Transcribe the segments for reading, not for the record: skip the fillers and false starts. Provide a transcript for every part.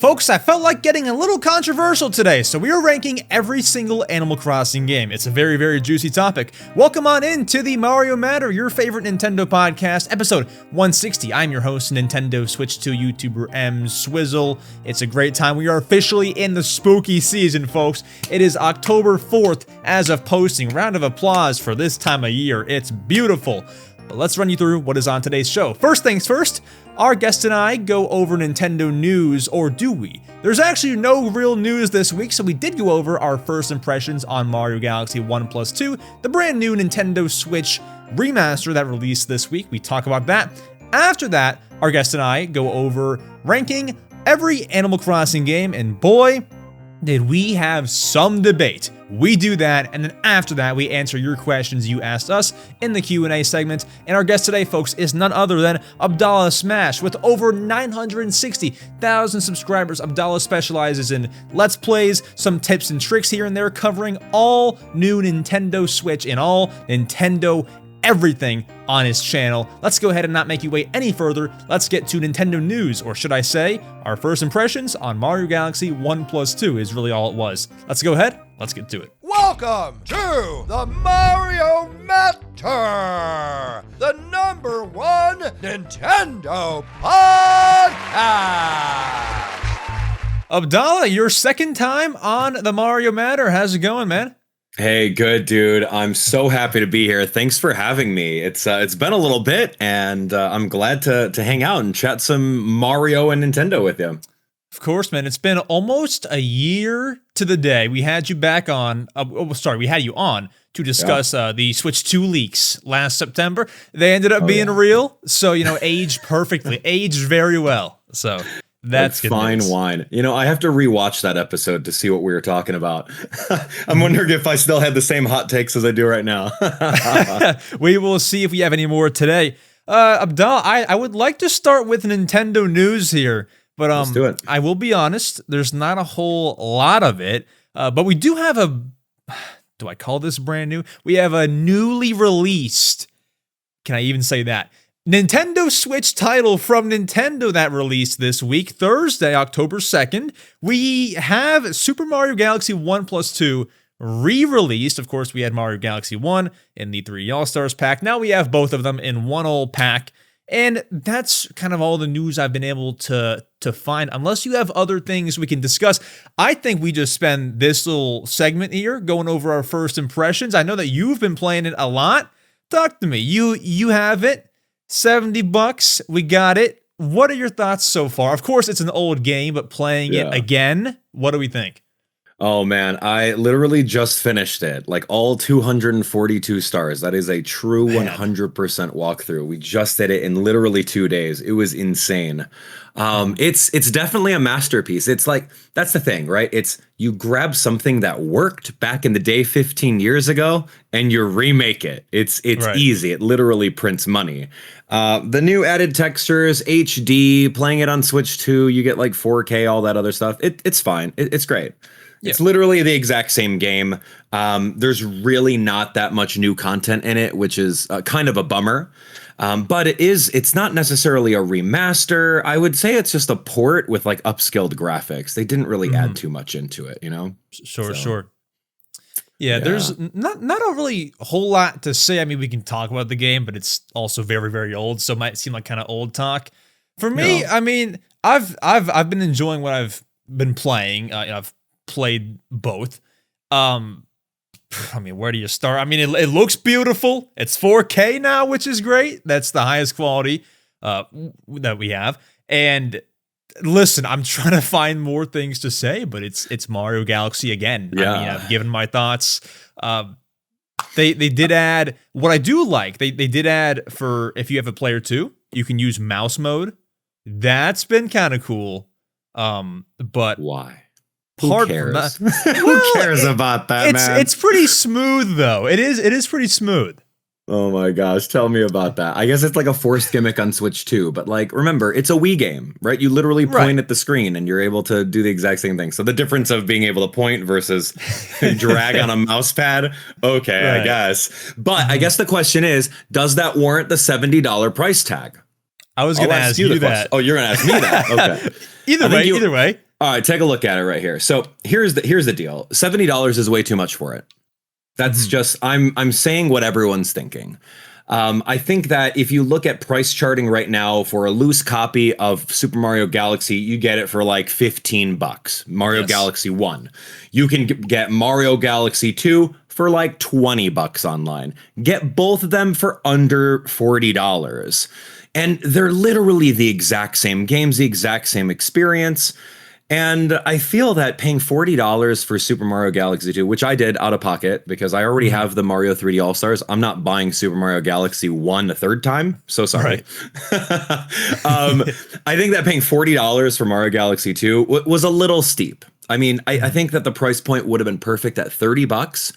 Folks, I felt like getting a little controversial today, so we are ranking every single Animal Crossing game. It's a very, very juicy topic. Welcome on in to the Mario Matter, your favorite Nintendo podcast, episode 160. I'm your host, Nintendo Switch 2 YouTuber EmSwizzle. It's a great time. We are officially in the spooky season, folks. It is October 4th as of posting. Round of applause for this time of year. It's beautiful. But let's run you through what is on today's show. First things first, our guest and I go over Nintendo news, or do we? There's actually no real news this week, so we did go over our first impressions on Mario Galaxy 1+2, the brand new Nintendo Switch remaster that released this week. We talk about that. After that, our guest and I go over ranking every Animal Crossing game, and boy, did we have some debate. We do that, and then after that, we answer your questions you asked us in the Q&A segment. And our guest today, folks, is none other than Abdallah Smash. With over 960,000 subscribers, Abdallah specializes in Let's Plays, some tips and tricks here and there, covering all new Nintendo Switch and all Nintendo everything on his channel. Let's go ahead and not make you wait any further. Let's get to Nintendo news, or should I say, our first impressions on Mario Galaxy 1+2 is really all it was. Let's go ahead, let's get to it. Welcome to the Mario Matter, the #1 Nintendo podcast. Abdallah, your second time on the Mario Matter. How's it going, man? Hey, good dude. I'm so happy to be here. Thanks for having me. It's been a little bit, and I'm glad to hang out and chat some Mario and Nintendo with you. Of course, man. It's been almost a year to the day. We had you back on. We had you on to discuss the Switch 2 leaks last September. They ended up being real, so aged perfectly, aged very well. So. That's good fine news. Wine. I have to rewatch that episode to see what we were talking about. I'm wondering if I still had the same hot takes as I do right now. We will see if we have any more today. Abdallah, I would like to start with Nintendo news here, but Let's do it. I will be honest, there's not a whole lot of it, but we do have do I call this brand new? We have a newly released, can I even say that? Nintendo Switch title from Nintendo that released this week, Thursday, October 2nd. We have Super Mario Galaxy 1+2 re-released. Of course, we had Mario Galaxy 1 in the 3 All-Stars pack. Now we have both of them in one old pack. And that's kind of all the news I've been able to find. Unless you have other things we can discuss, I think we just spend this little segment here going over our first impressions. I know that you've been playing it a lot. Talk to me. You have it. $70, we got it. What are your thoughts so far? Of course, it's an old game, but playing it again, what do we think? Oh man, I literally just finished it. Like all 242 stars. That is a true 100% walkthrough. We just did it in literally 2 days. It was insane. It's definitely a masterpiece. It's like, that's the thing, right? It's you grab something that worked back in the day 15 years ago and you remake it. It's right. Easy. It literally prints money. The new added textures, HD, playing it on Switch 2, you get like 4K, all that other stuff. It's fine. It's great. Yeah. It's literally the exact same game. There's really not that much new content in it, which is kind of a bummer. But it's not necessarily a remaster. I would say it's just a port with like upscaled graphics. They didn't really add too much into it, Sure. Yeah, there's not a really whole lot to say. I mean, we can talk about the game, but it's also very, very old, so it might seem like kind of old talk. For me, I mean, I've been enjoying what I've been playing. I've played both. I mean, where do you start? I mean, it looks beautiful. It's 4K now, which is great. That's the highest quality that we have. And listen, I'm trying to find more things to say, but it's Mario Galaxy again. Yeah. I mean, I've given my thoughts. They did add what I do like. They did add for if you have a player 2, you can use mouse mode. That's been kind of cool. But why? Who cares? Who cares about that, man? It's pretty smooth though. It is pretty smooth. Oh my gosh, tell me about that. I guess it's like a forced gimmick on Switch 2, but like remember, it's a Wii game, right? You literally point at the screen and you're able to do the exact same thing. So the difference of being able to point versus drag on a mouse pad, okay, right. I guess. But I guess the question is, does that warrant the $70 price tag? I was going to ask you that. Oh, you're going to ask me that. Okay. Either way. All right, take a look at it right here. So here's the deal. $70 is way too much for it. That's just I'm saying what everyone's thinking. I think that if you look at price charting right now for a loose copy of Super Mario Galaxy, you get it for like $15. Mario Galaxy 1. You can get Mario Galaxy 2 for like $20 online. Get both of them for under $40. And they're literally the exact same games, the exact same experience. And I feel that paying $40 for Super Mario Galaxy 2, which I did out of pocket because I already have the Mario 3D All-Stars. I'm not buying Super Mario Galaxy 1 a third time. So sorry. I think that paying $40 for Mario Galaxy 2 was a little steep. I mean, I think that the price point would have been perfect at $30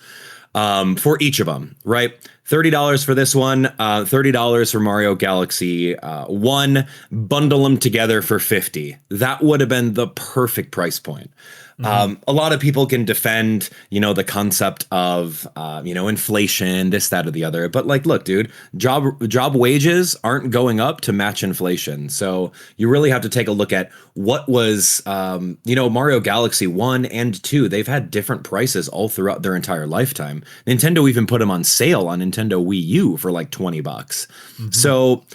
for each of them, right? $30 for this one, $30 for Mario Galaxy 1, bundle them together for $50. That would have been the perfect price point. A lot of people can defend, the concept of, inflation, this, that, or the other. But like, look, dude, job wages aren't going up to match inflation. So you really have to take a look at what was, Mario Galaxy 1 and 2. They've had different prices all throughout their entire lifetime. Nintendo even put them on sale on Nintendo Wii U for like $20. So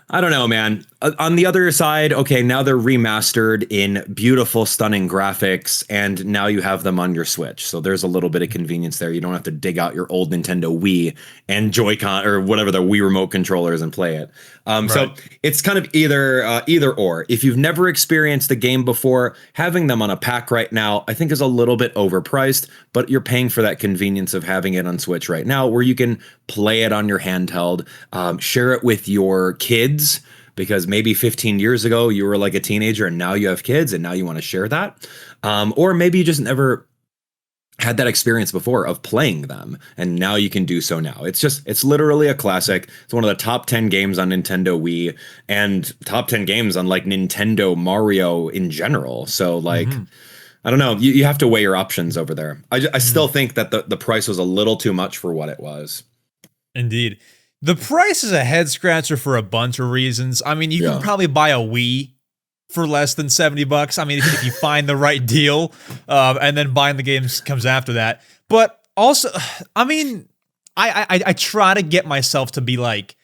I don't know, man. On the other side, okay, now they're remastered in beautiful, stunning graphics, and now you have them on your Switch. So there's a little bit of convenience there. You don't have to dig out your old Nintendo Wii and Joy-Con or whatever the Wii remote controllers and play it. So it's kind of either or. If you've never experienced the game before, having them on a pack right now, I think is a little bit overpriced, but you're paying for that convenience of having it on Switch right now, where you can play it on your handheld, share it with your kids. Because maybe 15 years ago you were like a teenager and now you have kids and now you want to share that. Or maybe you just never had that experience before of playing them and now you can do so now. It's literally a classic. It's one of the top 10 games on Nintendo Wii and top 10 games on like Nintendo Mario in general. So like, I don't know. You have to weigh your options over there. I still think that the price was a little too much for what it was. Indeed. The price is a head scratcher for a bunch of reasons. I mean, you can probably buy a Wii for less than $70. I mean, if you find the right deal, and then buying the games comes after that. But also, I mean, I try to get myself to be like,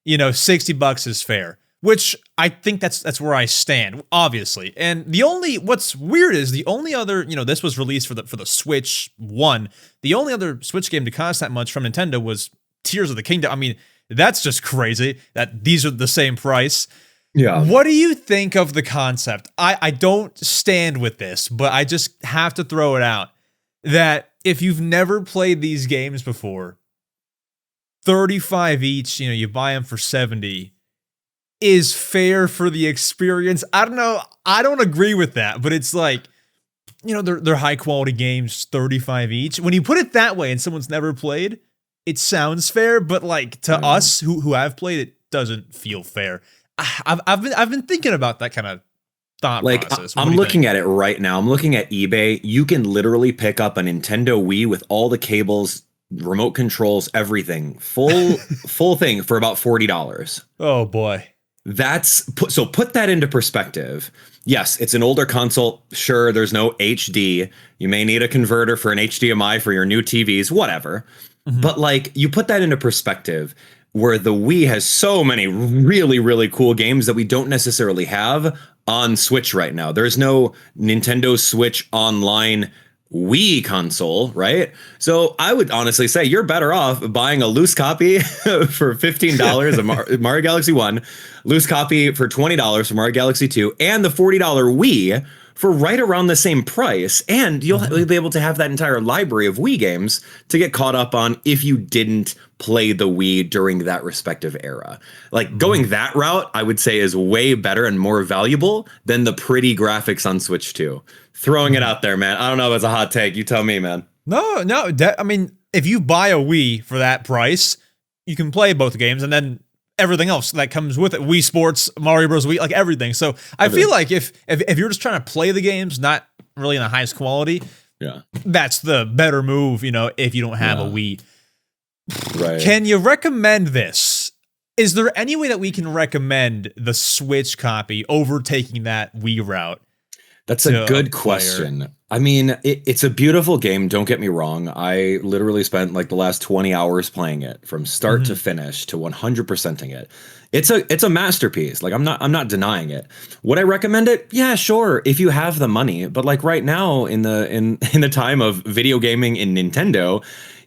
$60 is fair, which I think that's where I stand, obviously. And what's weird is the only other, this was released for the Switch 1. The only other Switch game to cost that much from Nintendo was Tears of the Kingdom. I mean, that's just crazy that these are the same price. Yeah. What do you think of the concept? I don't stand with this, but I just have to throw it out that if you've never played these games before, 35 each, you buy them for 70 is fair for the experience. I don't know. I don't agree with that, but it's like, they're high quality games, 35 each. When you put it that way and someone's never played, it sounds fair, but like to us who have played, it doesn't feel fair. I've been thinking about that kind of thought process. I'm looking at it right now. I'm looking at eBay. You can literally pick up a Nintendo Wii with all the cables, remote controls, everything, full thing for about $40. Oh boy. So put that into perspective. Yes, it's an older console. Sure, there's no HD. You may need a converter for an HDMI for your new TVs, whatever. But like you put that into perspective where the Wii has so many really, really cool games that we don't necessarily have on Switch right now. There's no Nintendo Switch Online Wii console, right? So I would honestly say you're better off buying a loose copy for $15 of Mario Galaxy 1, loose copy for $20 for Mario Galaxy 2, and the $40 Wii for right around the same price, and you'll be able to have that entire library of Wii games to get caught up on if you didn't play the Wii during that respective era. Like going that route, I would say is way better and more valuable than the pretty graphics on Switch 2. Throwing it out there, man. I don't know if it's a hot take. You tell me, man. No. I mean, if you buy a Wii for that price, you can play both games, and then everything else that comes with it, Wii Sports, Mario Bros. Wii, like everything. So I feel like if you're just trying to play the games, not really in the highest quality, that's the better move, if you don't have a Wii. Right. Can you recommend this? Is there any way that we can recommend the Switch copy over taking that Wii route? That's a good question. I mean, it's a beautiful game. Don't get me wrong. I literally spent like the last 20 hours playing it from start to finish to 100%ing it. It's a masterpiece. Like I'm not denying it. Would I recommend it? Yeah, sure. If you have the money. But like right now in the time of video gaming in Nintendo,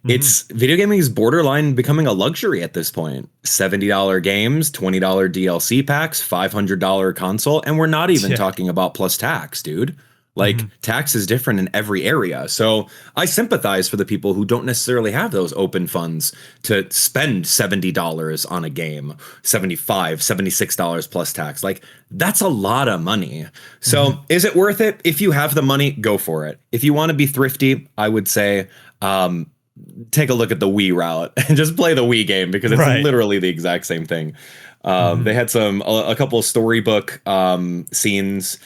it's video gaming is borderline becoming a luxury at this point. $70 games, $20 DLC packs, $500 console, and we're not even talking about plus tax, dude. Like tax is different in every area. So I sympathize for the people who don't necessarily have those open funds to spend $70 on a game, $75, $76 plus tax. Like that's a lot of money. So is it worth it? If you have the money, go for it. If you want to be thrifty, I would say, take a look at the Wii route and just play the Wii game because it's literally the exact same thing. They had a couple of Storybook scenes.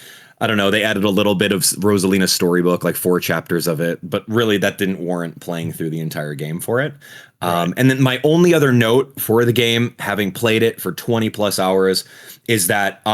I don't know. They added a little bit of Rosalina's Storybook, like 4 chapters of it, but really that didn't warrant playing through the entire game for it. And then my only other note for the game, having played it for 20 plus hours, is that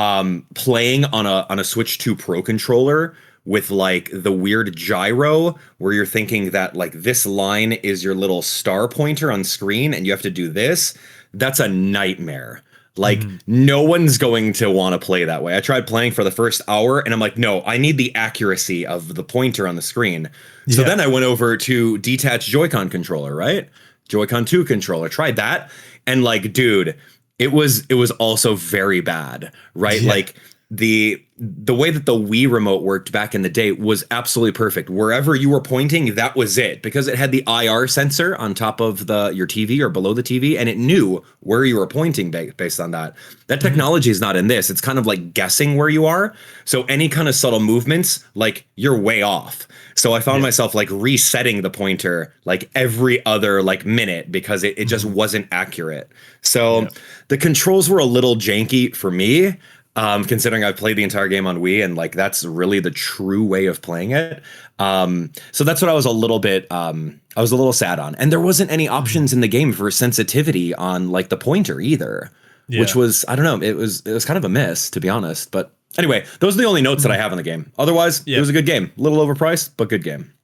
playing on a Switch 2 Pro controller with like the weird gyro where you're thinking that like this line is your little star pointer on screen and you have to do this, that's a nightmare. Like no one's going to want to play that way. I tried playing for the first hour and I'm like, no, I need the accuracy of the pointer on the screen. So then I went over to detached Joy-Con controller, right? Joy-Con 2 controller, tried that. And like, dude, it was also very bad, right? Like the way that the Wii remote worked back in the day was absolutely perfect. Wherever you were pointing, that was it, because it had the IR sensor on top of your TV or below the TV, and it knew where you were pointing based on that. That technology is not in this. It's kind of like guessing where you are. So any kind of subtle movements, like you're way off. So I found myself like resetting the pointer like every other like minute because it just wasn't accurate. So the controls were a little janky for me. Considering I've played the entire game on Wii and like that's really the true way of playing it. So that's what I was a little sad on. And there wasn't any options in the game for sensitivity on like the pointer either, which was, I don't know, it was kind of a miss, to be honest. But anyway, those are the only notes that I have on the game. Otherwise, it was a good game. A little overpriced, but good game.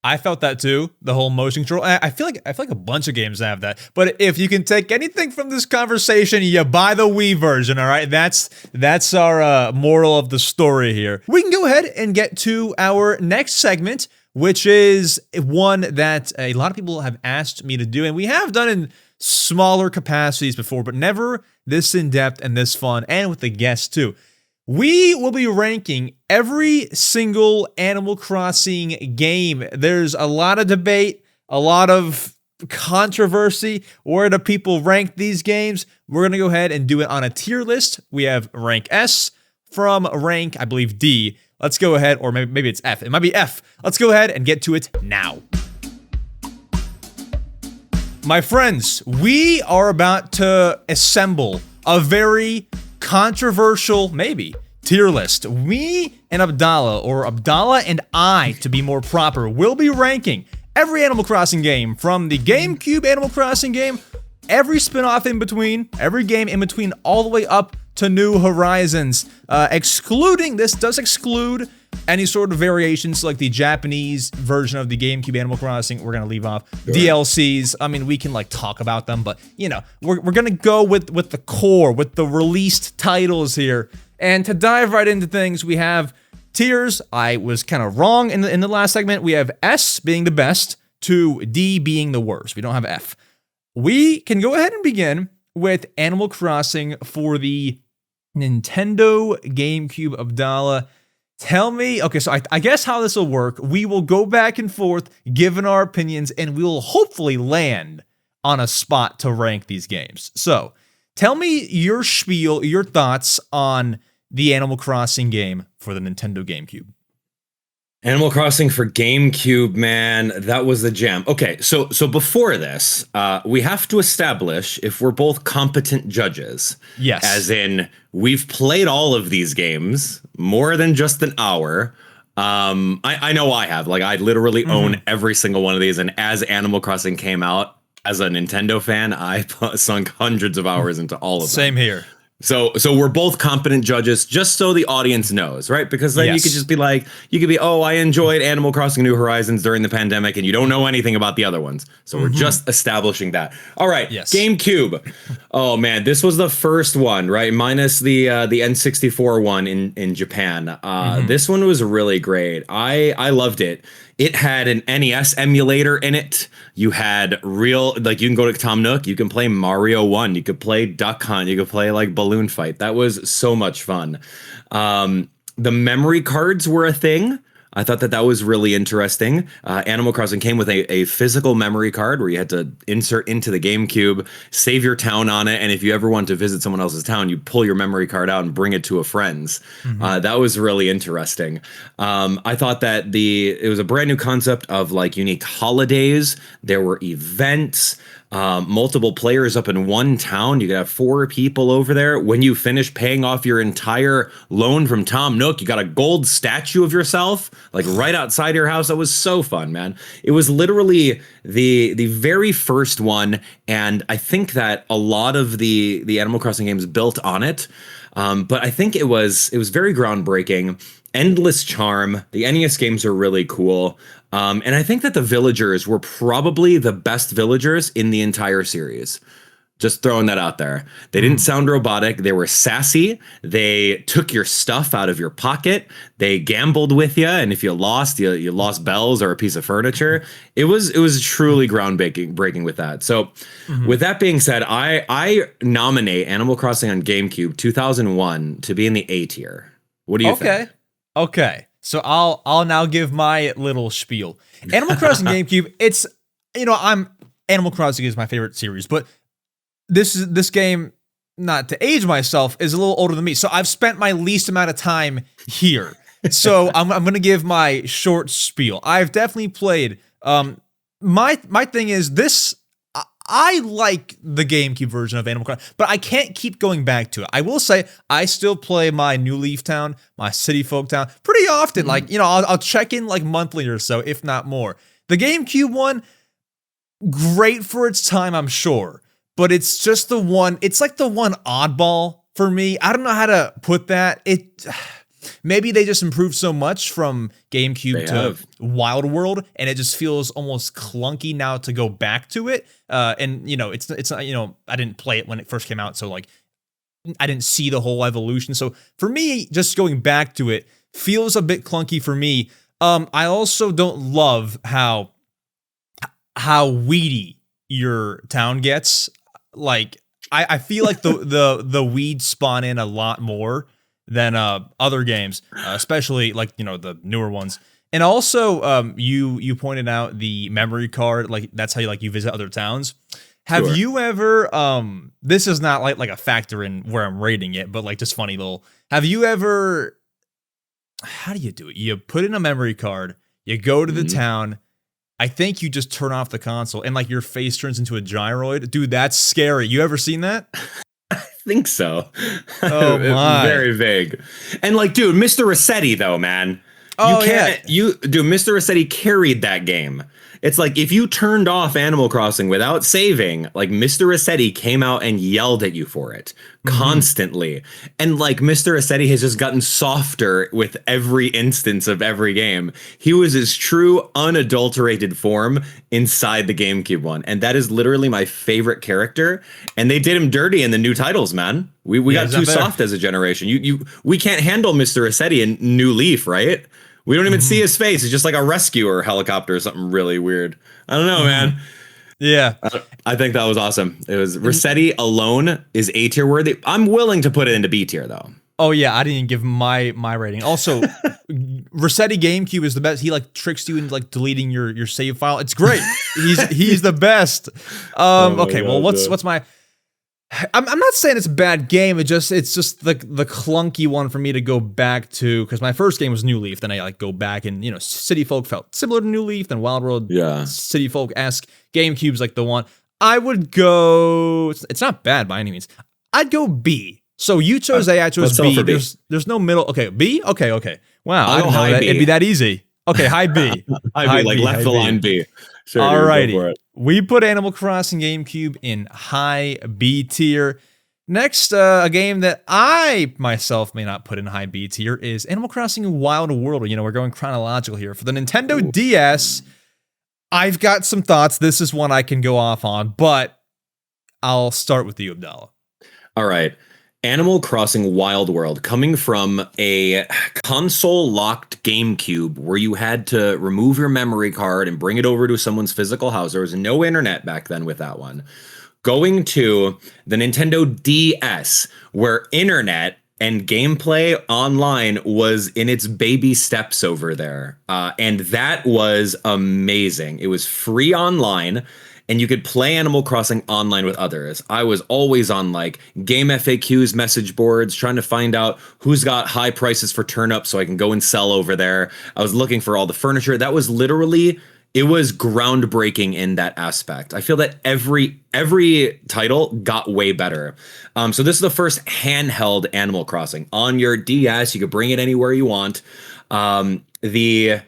I felt that too, the whole motion control. I feel like a bunch of games have that. But if you can take anything from this conversation, you buy the Wii version, all right? That's our moral of the story here. We can go ahead and get to our next segment, which is one that a lot of people have asked me to do, and we have done in smaller capacities before, but never this in-depth and this fun, and with the guests too. We will be ranking every single Animal Crossing game. There's a lot of debate, a lot of controversy. Where do people rank these games? We're going to go ahead and do it on a tier list. We have rank S from rank, I believe, D. Let's go ahead, or maybe it's F. It might be F. Let's go ahead and get to it now. My friends, we are about to assemble a very controversial, maybe, tier list. Me and Abdallah, or Abdallah and I, to be more proper, will be ranking every Animal Crossing game from the GameCube Animal Crossing game, every spin-off in between, every game in between, all the way up to New Horizons. This does exclude any sort of variations like the Japanese version of the GameCube Animal Crossing. We're gonna leave off DLCs. I mean, we can like talk about them, but you know, we're gonna go with the core, with the released titles here. And to dive right into things, we have tiers. I was kind of wrong in the last segment. We have S being the best to D being the worst. We don't have F. We can go ahead and begin with Animal Crossing for the Nintendo GameCube. Abdallah, tell me, okay, so I guess how this will work, we will go back and forth, given our opinions, and we will hopefully land on a spot to rank these games. So, tell me your spiel, your thoughts on the Animal Crossing game for the Nintendo GameCube. Animal Crossing for GameCube, man, that was the jam. Okay, so before this, we have to establish if we're both competent judges. Yes. As in, we've played all of these games more than just an hour. I know I have. Like, I literally own every single one of these, and as Animal Crossing came out, as a Nintendo fan, I sunk hundreds of hours into all of them. Same here. So we're both competent judges, just so the audience knows, right? Because then you could just be like, oh, I enjoyed Animal Crossing New Horizons during the pandemic, and you don't know anything about the other ones. So we're just establishing that. All right, GameCube. Oh man, this was the first one, right? Minus the N64 one in Japan. This one was really great. I loved it. It had an NES emulator in it. You had you can go to Tom Nook, you can play Mario 1, you could play Duck Hunt, you could play like Balloon Fight. That was so much fun. The memory cards were a thing. I thought that was really interesting. Animal Crossing came with a physical memory card where you had to insert into the GameCube, save your town on it, and if you ever want to visit someone else's town, you pull your memory card out and bring it to a friend's. That was really interesting. I thought that it was a brand new concept of like unique holidays. There were events. Multiple players up in one town. You could have 4 people over there. When you finish paying off your entire loan from Tom Nook, you got a gold statue of yourself like right outside your house. That was so fun, man. It was literally the very first one, and I think that a lot of the Animal Crossing games built on it. But I think it was very groundbreaking. Endless charm. The NES games are really cool. And I think that the villagers were probably the best villagers in the entire series. Just throwing that out there. They didn't sound robotic. They were sassy. They took your stuff out of your pocket. They gambled with you. And if you lost, you lost bells or a piece of furniture. It was truly groundbreaking with that. So with that being said, I nominate Animal Crossing on GameCube 2001 to be in the A tier. What do you think? Okay. So I'll now give my little spiel. Animal Crossing GameCube, it's, Animal Crossing is my favorite series, but this game, not to age myself, is a little older than me. So I've spent my least amount of time here. So I'm going to give my short spiel. I've definitely played, my thing is this, I like the GameCube version of Animal Crossing, but I can't keep going back to it. I will say I still play my New Leaf Town, my City Folk Town pretty often. Like, I'll check in like monthly or so, if not more. The GameCube one, great for its time, I'm sure, but it's just it's like the one oddball for me. I don't know how to put that. Maybe they just improved so much from GameCube to Wild World, and it just feels almost clunky now to go back to it. And it's not, I didn't play it when it first came out, so like I didn't see the whole evolution. So for me, just going back to it feels a bit clunky for me. I also don't love how weedy your town gets. Like I feel like the weeds spawn in a lot more than other games, especially like the newer ones. And also, you pointed out the memory card, like that's how you visit other towns. Have you ever? This is not like a factor in where I'm rating it, but like just funny little. Have you ever? How do you do it? You put in a memory card. You go to the town. I think you just turn off the console and like your face turns into a gyroid. Dude, that's scary. You ever seen that? Think so. Oh my. Very vague. And like, dude, Mr. Rossetti though, man. Mr. Rossetti carried that game. It's like if you turned off Animal Crossing without saving, like Mr. Rossetti came out and yelled at you for it constantly. And like Mr. Rossetti has just gotten softer with every instance of every game. He was his true unadulterated form inside the GameCube one. And that is literally my favorite character. And they did him dirty in the new titles, man. We got too soft as a generation. We can't handle Mr. Rossetti in New Leaf, right? We don't even see his face. It's just like a rescuer helicopter or something really weird. I don't know, man. Yeah. I think that was awesome. It was Rossetti alone is A tier worthy. I'm willing to put it into B tier though. Oh yeah, I didn't give my rating. Also, Rossetti GameCube is the best. He like tricks you into like deleting your save file. It's great. He's the best. Okay, well what's my I'm not saying it's a bad game. It's just the clunky one for me to go back to, because my first game was New Leaf. Then I like go back and City Folk felt similar to New Leaf. Then Wild World, City Folk-esque. GameCube's like the one. I would go. It's not bad by any means. I'd go B. So you chose A, I chose B. There's no middle. Okay, B. Okay. Wow, I didn't know that it'd be that easy. Okay, high B. High B, like left the line B. Sure, alrighty. We put Animal Crossing GameCube in high B tier. Next, a game that I myself may not put in high B tier is Animal Crossing Wild World. You know, we're going chronological here. For the Nintendo DS, I've got some thoughts. This is one I can go off on, but I'll start with you, Abdallah. All right. Animal Crossing Wild World, coming from a console-locked GameCube where you had to remove your memory card and bring it over to someone's physical house. There was no internet back then with that one. Going to the Nintendo DS, where internet and gameplay online was in its baby steps over there. And that was amazing. It was free online, and you could play Animal Crossing online with others. I was always on like game FAQs, message boards, trying to find out who's got high prices for turnips so I can go and sell over there. I was looking for all the furniture. That was literally... It was groundbreaking in that aspect. I feel that every title got way better. So this is the first handheld Animal Crossing on your DS. You could bring it anywhere you want. Let's see.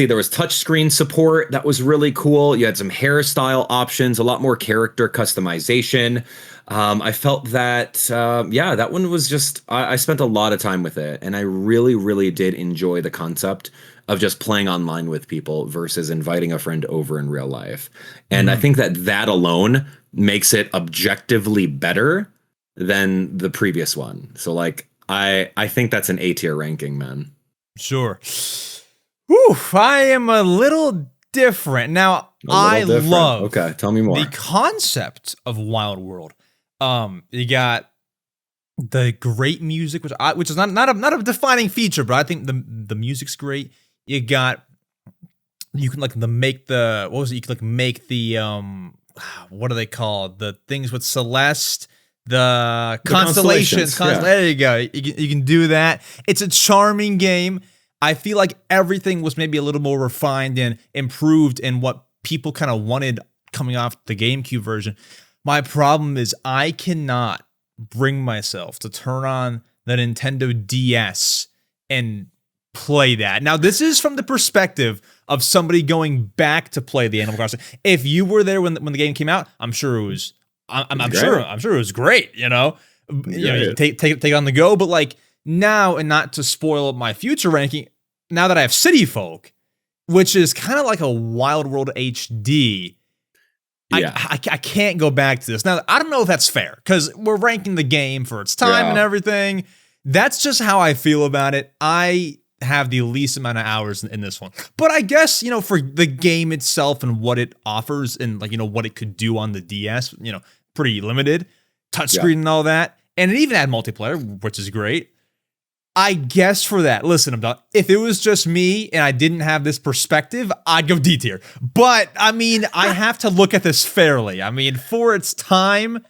There was touchscreen support. That was really cool. You had some hairstyle options, a lot more character customization. I felt that, that one was just, I spent a lot of time with it, and I really, really did enjoy the concept of just playing online with people versus inviting a friend over in real life. And I think that alone makes it objectively better than the previous one. So like, I think that's an A tier ranking, man. Sure. Whew, I am a little different. Now, I love okay, tell me more. The concept of Wild World. You got the great music, which is not a defining feature, but I think the music's great. You can like make the what are they called? The things with Celeste, the constellations. Yeah. There you go. You can do that. It's a charming game. I feel like everything was maybe a little more refined and improved in what people kind of wanted coming off the GameCube version. My problem is I cannot bring myself to turn on the Nintendo DS and play that. Now, this is from the perspective of somebody going back to play the Animal Crossing. If you were there when the game came out, I'm sure it was. I'm sure it was great. You know, take it on the go. But like now, and not to spoil my future ranking, now that I have City Folk, which is kind of like a Wild World HD. Yeah. I can't go back to this. Now, I don't know if that's fair because we're ranking the game for its time and everything. That's just how I feel about it. I have the least amount of hours in this one. But I guess, for the game itself and what it offers and what it could do on the DS, pretty limited. Touchscreen and all that. And it even had multiplayer, which is great. I guess for that, listen, if it was just me and I didn't have this perspective, I'd go D tier. But, I have to look at this fairly. For its time...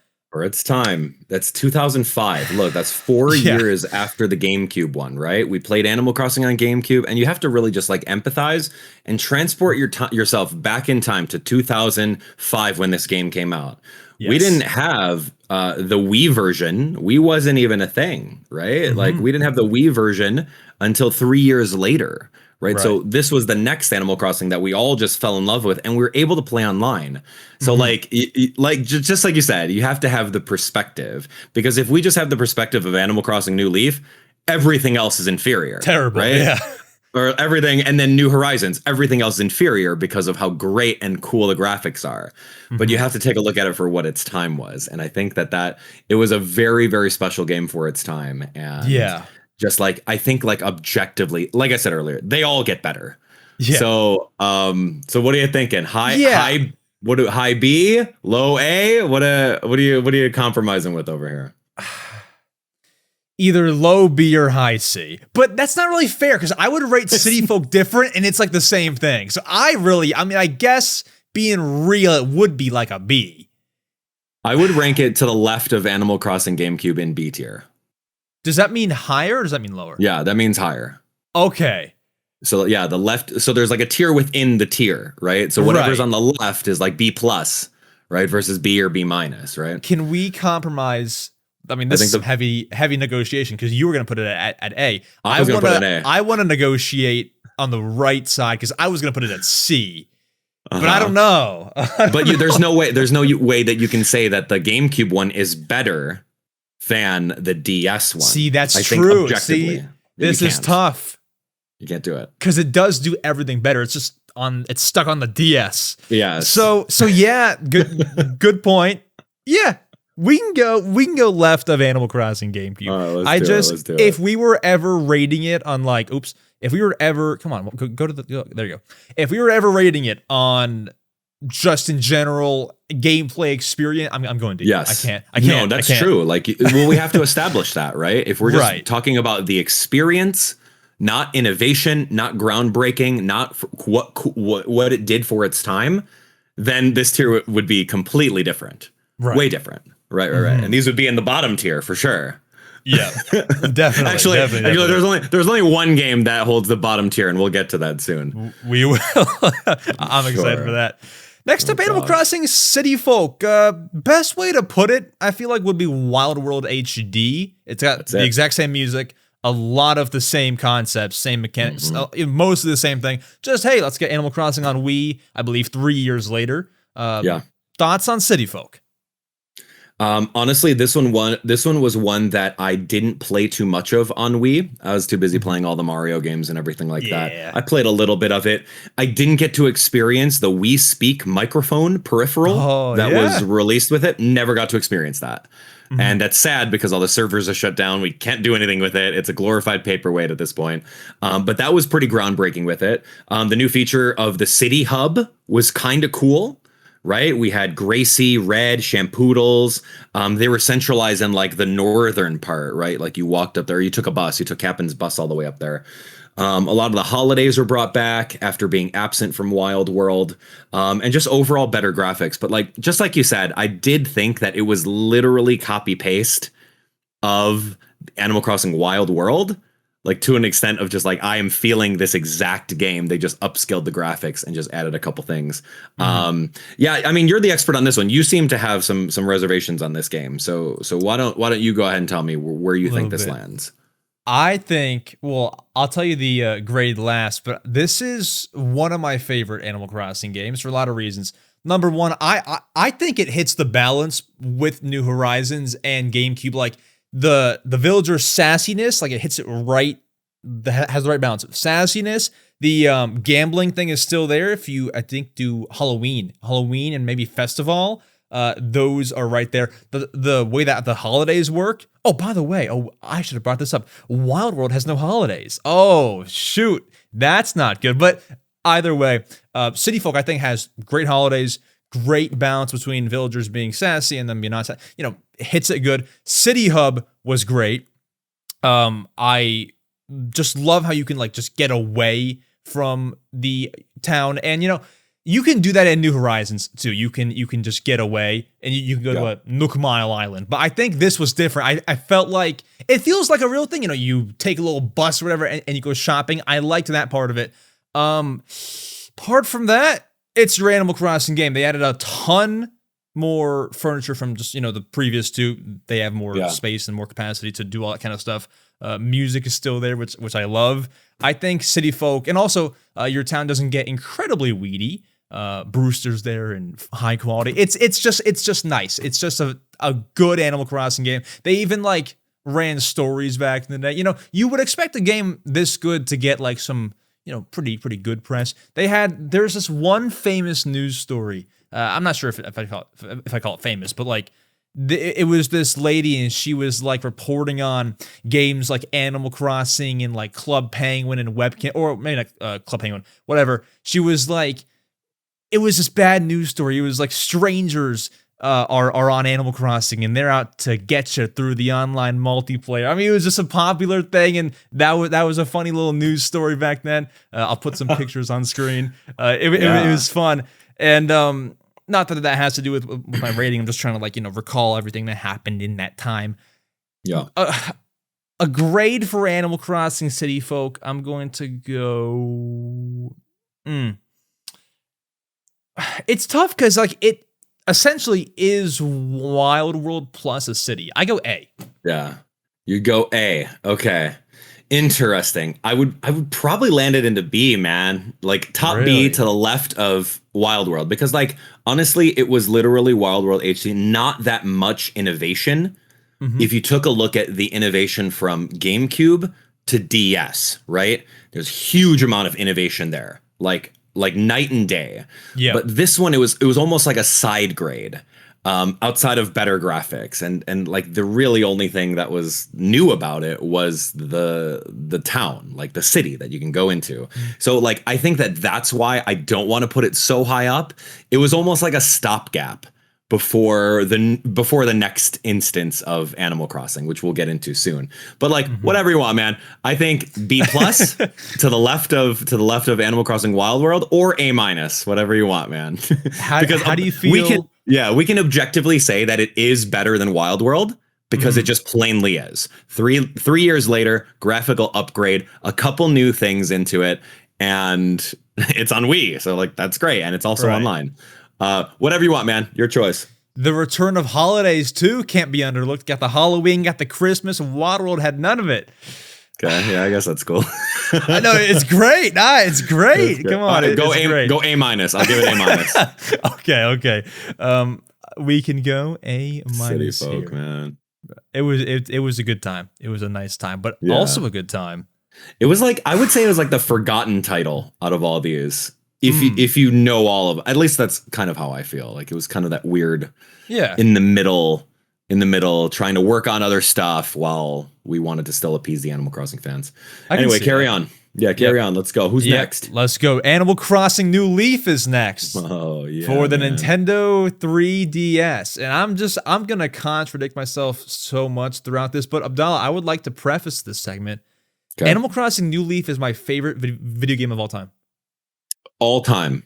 That's 2005. Look, that's 4 years after the GameCube one, right? We played Animal Crossing on GameCube, and you have to really just like empathize and transport yourself back in time to 2005 when this game came out. Yes. We didn't have the Wii version. Wii wasn't even a thing, right? Mm-hmm. Like we didn't have the Wii version until 3 years later. Right. So this was the next Animal Crossing that we all just fell in love with, and we were able to play online. So just like you said, you have to have the perspective, because if we just have the perspective of Animal Crossing New Leaf, everything else is inferior. Terrible. Right. Yeah. Or everything. And then New Horizons, everything else is inferior because of how great and cool the graphics are. Mm-hmm. But you have to take a look at it for what its time was. And I think that it was a very, very special game for its time. And just like, I think like objectively, like I said earlier, they all get better. Yeah. So what are you thinking? High B, low A? What are you compromising with over here? Either low B or high C. But that's not really fair because I would rate City Folk different and it's like the same thing. So I guess being real, it would be like a B. I would rank it to the left of Animal Crossing GameCube in B tier. Does that mean higher or does that mean lower? Yeah, that means higher. Okay. So yeah, the left. So there's like a tier within the tier, right? So whatever's on the left is like B plus, right? Versus B or B minus, right? Can we compromise? This is some heavy negotiation because you were going to put it at A. I was going to put it at A. I want to negotiate on the right side because I was going to put it at C. But I don't know. There's no way that you can say that the GameCube one is better than the DS one. See, that's I think true. objectively, See, this is tough. You can't do it. Because it does do everything better. It's just it's stuck on the DS. Yes. So yeah, good point. Yeah. We can go left of Animal Crossing GameCube. Let's do it. If we were ever rating it on if we were ever, come on, go to there you go. If we were ever rating it on just in general gameplay experience, I'm going to. Yes. I can't. No, that's true. Like, well, we have to establish that, right? If we're just talking about the experience, not innovation, not groundbreaking, not what it did for its time, then this tier would be completely different. Right. Way different. Right. And these would be in the bottom tier for sure. Yeah, definitely. Actually, there's only one game that holds the bottom tier, and we'll get to that soon. We will. I'm excited for that. Next up, Animal Crossing City Folk. Best way to put it, I feel like, would be Wild World HD. It's got the exact same music, a lot of the same concepts, same mechanics, most of the same thing. Just, hey, let's get Animal Crossing on Wii, I believe 3 years later. Thoughts on City Folk? Honestly, this one was one that I didn't play too much of on Wii. I was too busy playing all the Mario games and everything like that. I played a little bit of it. I didn't get to experience the Wii Speak microphone peripheral that was released with it. Never got to experience that. And that's sad because all the servers are shut down. We can't do anything with it. It's a glorified paperweight at this point. But that was pretty groundbreaking with it. The new feature of the City Hub was kind of cool. Right? We had Gracie, Red, Shampoodles. They were centralized in like the northern part, right? Like you walked up there, you took a bus, you took Captain's bus all the way up there. A lot of the holidays were brought back after being absent from Wild World, and just overall better graphics. But like, just like you said, I did think that it was literally copy paste of Animal Crossing Wild World. Like to an extent of just like, I am feeling this exact game. They just upscaled the graphics and just added a couple things. Yeah, I mean, you're the expert on this one. You seem to have some reservations on this game. So why don't you go ahead and tell me where you think this lands? I think, well, I'll tell you the grade last, but this is one of my favorite Animal Crossing games for a lot of reasons. Number one, I think it hits the balance with New Horizons and GameCube. Like, the villager sassiness, like it hits it right, has the right balance of sassiness. The gambling thing is still there if you, I think, do Halloween and maybe Festival. Those are right there. The way that the holidays work. Oh, by the way, I should have brought this up. Wild World has no holidays. Oh, shoot. That's not good. But either way, City Folk, I think, has great holidays. Great balance between villagers being sassy and them being not sassy. You know, hits it good. City Hub was great. I just love how you can like just get away from the town, and you know you can do that in New Horizons too. You can just get away and you can go to a Nook Mile Island. But I think this was different. I felt like it feels like a real thing. You know, you take a little bus or whatever and you go shopping. I liked that part of it. Apart from that, it's your Animal Crossing game. They added a ton more furniture from just, you know, the previous two. They have more space and more capacity to do all that kind of stuff. Music is still there, which I love. I think City Folk, and also your town doesn't get incredibly weedy. Brewster's there and high quality. It's just nice. It's just a good Animal Crossing game. They even like ran stories back in the day. You know, you would expect a game this good to get like some, you know, pretty good press. There's this one famous news story. I'm not sure if I call it famous, but like it was this lady and she was like reporting on games like Animal Crossing and like Club Penguin and Webkin, or maybe not Club Penguin, whatever. She was like, it was this bad news story. It was like strangers are on Animal Crossing and they're out to get you through the online multiplayer. I mean, it was just a popular thing, and that was a funny little news story back then. I'll put some pictures on screen. It was fun, and not that has to do with my rating. I'm just trying to like, you know, recall everything that happened in that time. Yeah. A grade for Animal Crossing City Folk, I'm going to go. It's tough because like it essentially is Wild World plus a city. I go A. Yeah. You go A. Okay. Interesting. I would probably land it into B, man. Like top B to the left of Wild World, because like honestly, it was literally Wild World HD, not that much innovation. if you took a look at the innovation from GameCube to DS, right? There's huge amount of innovation there, like night and day. Yeah. But this one, it was almost like a side grade, outside of better graphics, and like the really only thing that was new about it was the town, like the city that you can go into. So like I think that's why I don't want to put it so high up. It was almost like a stopgap before the next instance of Animal Crossing, which we'll get into soon. But like whatever you want, man. I think B plus to the left of Animal Crossing Wild World, or A minus, whatever you want, man. How do you feel? We can objectively say that it is better than Wild World because it just plainly is. Three years later, graphical upgrade, a couple new things into it, and it's on Wii. So like that's great, and it's also online. Whatever you want, man. Your choice. The return of holidays too can't be underlooked. Got the Halloween, got the Christmas, and Waterworld had none of it. Okay, yeah, I guess that's cool. I know it's great. It's great. Come on, right, go A minus. I'll give it A minus. Okay. We can go A minus. City folk, man. It was a good time. It was a nice time, but also a good time. It was like, I would say it was like the forgotten title out of all these. If you know all of, at least that's kind of how I feel. Like it was kind of that weird, in the middle, trying to work on other stuff while we wanted to still appease the Animal Crossing fans. Anyway, carry on. Yeah, carry on. Let's go. Who's next? Let's go. Animal Crossing New Leaf is next. Oh yeah. For the Nintendo 3DS, and I'm gonna contradict myself so much throughout this, but Abdallah, I would like to preface this segment. Okay. Animal Crossing New Leaf is my favorite video game of all time. All time.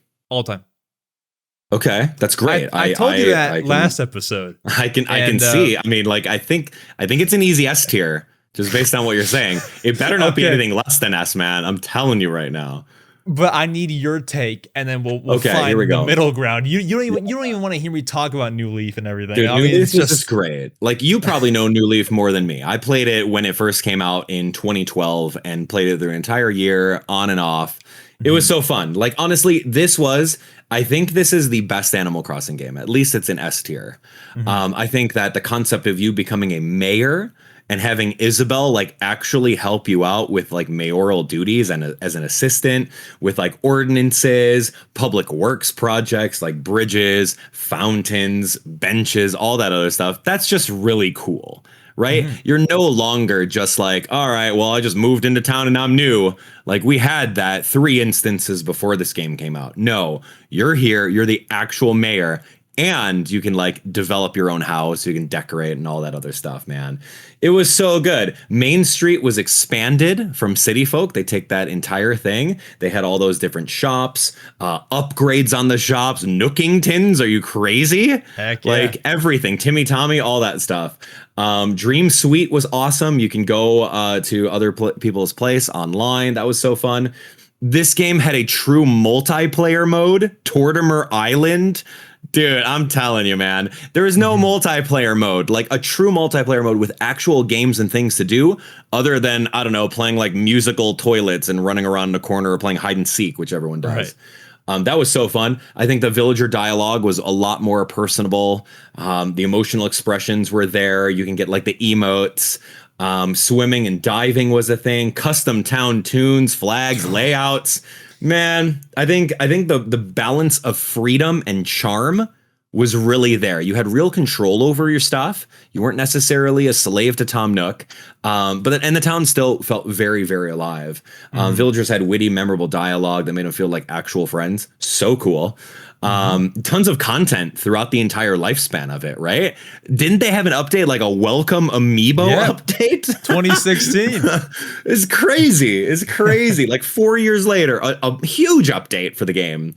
Okay, that's great. I told you that last episode. I can see. I mean, like I think it's an easy S tier, just based on what you're saying. It better not be anything less than S, man. I'm telling you right now. But I need your take, and then we'll find the middle ground. You don't even want to hear me talk about New Leaf and everything. Dude, New Leaf is just great. Like you probably know New Leaf more than me. I played it when it first came out in 2012 and played it the entire year on and off. It was so fun. Like, honestly, I think this is the best Animal Crossing game. At least it's an S tier. I think that the concept of you becoming a mayor and having Isabelle like actually help you out with like mayoral duties and as an assistant with like ordinances, public works projects like bridges, fountains, benches, all that other stuff. That's just really cool. Right? You're no longer just like, all right, well, I just moved into town and I'm new. Like we had that 3 instances before this game came out. No, you're here. You're the actual mayor. And you can like develop your own house. You can decorate and all that other stuff, man. It was so good. Main Street was expanded from City Folk. They take that entire thing. They had all those different shops, upgrades on the shops, Nookingtons. Are you crazy? Heck yeah. Like everything, Timmy Tommy, all that stuff. Dream Suite was awesome. You can go to other people's place online. That was so fun. This game had a true multiplayer mode, Tortimer Island. Dude, I'm telling you, man, there is no multiplayer mode, like a true multiplayer mode with actual games and things to do other than, I don't know, playing like musical toilets and running around in a corner or playing hide and seek, which everyone does. Right. That was so fun. I think the villager dialogue was a lot more personable. The emotional expressions were there. You can get like the emotes. Swimming and diving was a thing. Custom town tunes, flags, layouts. Man, I think the balance of freedom and charm was really there. You had real control over your stuff. You weren't necessarily a slave to Tom Nook. But the town still felt very, very alive. Villagers had witty, memorable dialogue that made them feel like actual friends. So cool. Tons of content throughout the entire lifespan of it, right? Didn't they have an update, like a welcome amiibo update? 2016. It's crazy. Like 4 years later, a huge update for the game.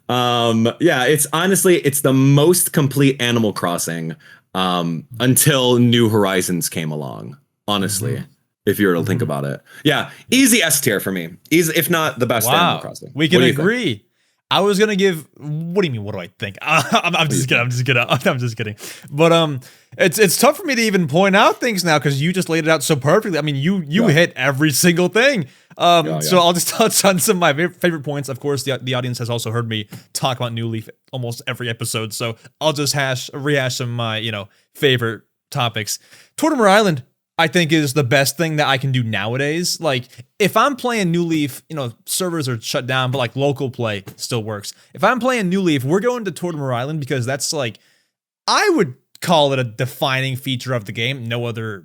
It's the most complete Animal Crossing until New Horizons came along, honestly. If you were to think about it. Yeah, easy S tier for me. Easy, if not the best Animal Crossing. We can agree. I was gonna give. What do you mean? What do I think? I'm just kidding. But it's tough for me to even point out things now because you just laid it out so perfectly. I mean, you hit every single thing. So I'll just touch on some of my favorite points. Of course, the audience has also heard me talk about New Leaf almost every episode, so I'll just rehash some of my favorite topics. Tortimer Island, I think, is the best thing that I can do nowadays. Like, if I'm playing New Leaf, servers are shut down, but like local play still works. If I'm playing New Leaf, we're going to Tortimer Island because that's like, I would call it a defining feature of the game. No other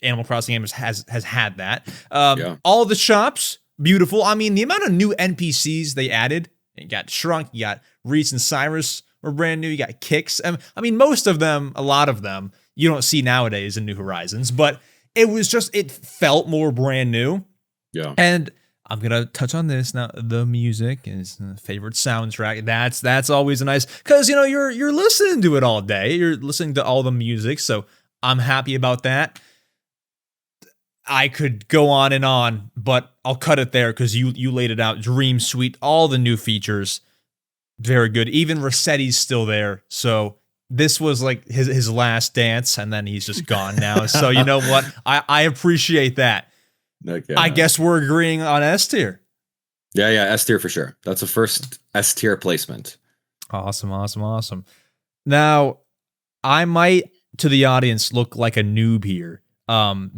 Animal Crossing game has had that. All the shops, beautiful. I mean, the amount of new NPCs they added, you got Shrunk, you got Reese and Cyrus were brand new, you got Kix. I mean, most of them, a lot of them, you don't see nowadays in New Horizons, but it felt more brand new. Yeah. And I'm going to touch on this now. The music is a favorite soundtrack. That's always a nice, cause you're listening to it all day. You're listening to all the music. So I'm happy about that. I could go on, but I'll cut it there because you laid it out. Dream Suite, all the new features, very good. Even Rossetti's still there. So this was like his last dance, and then he's just gone now. So you know what? I appreciate that. Okay. I guess we're agreeing on S tier. Yeah, S tier for sure. That's a first S tier placement. Awesome. Now, I might, to the audience, look like a noob here.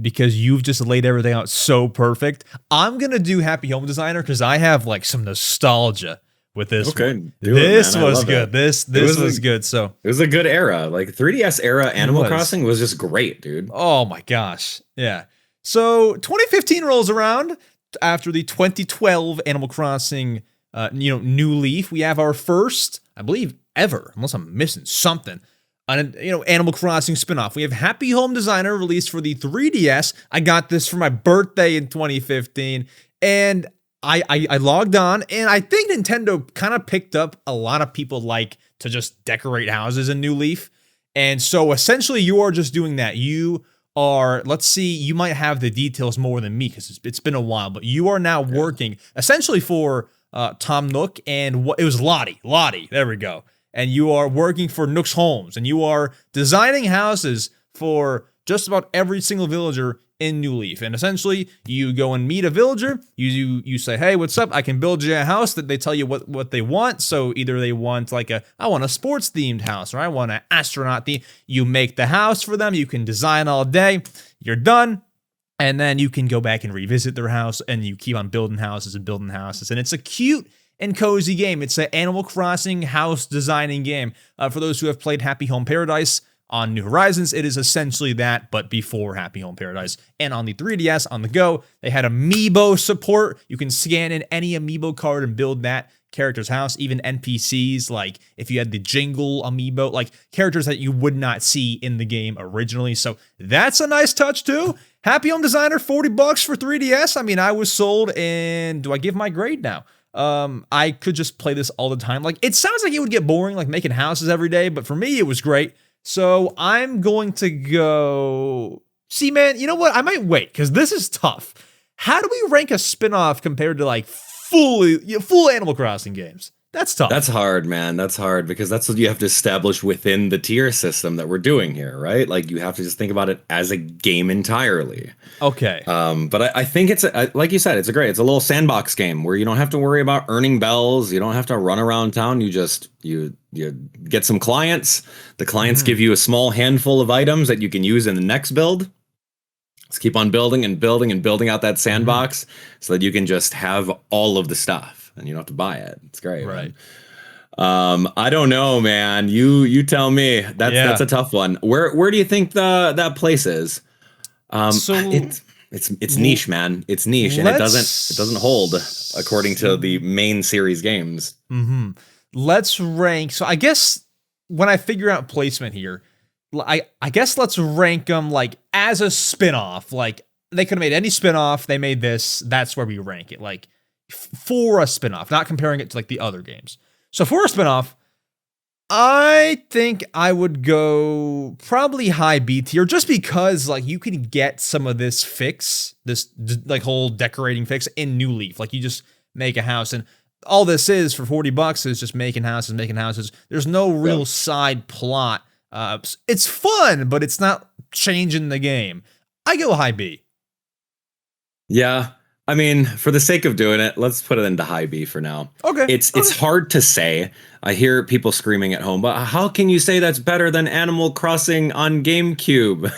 Because you've just laid everything out so perfect. I'm gonna do Happy Home Designer because I have like some nostalgia with this. Okay, this was good. This was good. So it was a good era. Like 3DS era Animal Crossing was just great, dude. Oh my gosh, yeah. So 2015 rolls around after the 2012 Animal Crossing, New Leaf. We have our first, I believe, ever, unless I'm missing something, Animal Crossing spinoff. We have Happy Home Designer released for the 3DS. I got this for my birthday in 2015, and I logged on, and I think Nintendo kind of picked up a lot of people like to just decorate houses in New Leaf, and so essentially you are just doing that. You are, let's see, you might have the details more than me because it's been a while, but you are now working essentially for Tom Nook and it was Lottie. There we go. And you are working for Nook's Homes, and you are designing houses for just about every single villager in New Leaf. And essentially, you go and meet a villager, you say, hey, what's up? I can build you a house. That they tell you what they want. So either they want I want a sports themed house, or I want an astronaut theme. You make the house for them. You can design all day. You're done. And then you can go back and revisit their house, and you keep on building houses. And it's a cute and cozy game. It's an Animal Crossing house designing game. For those who have played Happy Home Paradise on New Horizons, it is essentially that, but before Happy Home Paradise. And on the 3DS, on the go, they had Amiibo support. You can scan in any Amiibo card and build that character's house. Even NPCs, like if you had the Jingle Amiibo, like characters that you would not see in the game originally. So that's a nice touch too. Happy Home Designer, $40 for 3DS. I mean, I was sold, and do I give my grade now? I could just play this all the time. Like, it sounds like it would get boring, like making houses every day, but for me, it was great. So I'm going to go. See, man, you know what? I might wait because this is tough. How do we rank a spinoff compared to like full Animal Crossing games? That's tough. That's hard, man. That's hard because that's what you have to establish within the tier system that we're doing here, right? Like you have to just think about it as a game entirely. Okay. But I think it's like you said, it's a little sandbox game where you don't have to worry about earning bells. You don't have to run around town. You just you get some clients. The clients give you a small handful of items that you can use in the next build. Let's keep on building and building and building out that sandbox so that you can just have all of the stuff. And you don't have to buy it. It's great, right? Man. I don't know, man. You tell me. That's a tough one. Where do you think that place is? It's niche, man. It's niche, and it doesn't hold according to the main series games. Let's rank. So I guess when I figure out placement here, I guess let's rank them like as a spinoff. Like they could have made any spinoff. They made this. That's where we rank it. Like. For a spinoff, not comparing it to like the other games. So for a spinoff, I think I would go probably high B tier just because like you can get some of this like whole decorating fix in New Leaf. Like you just make a house, and all this is for $40 is just making houses. There's no real side plot. It's fun, but it's not changing the game. I go high B. Yeah. I mean, for the sake of doing it, let's put it into high B for now. Okay. It's hard to say. I hear people screaming at home, but how can you say that's better than Animal Crossing on GameCube?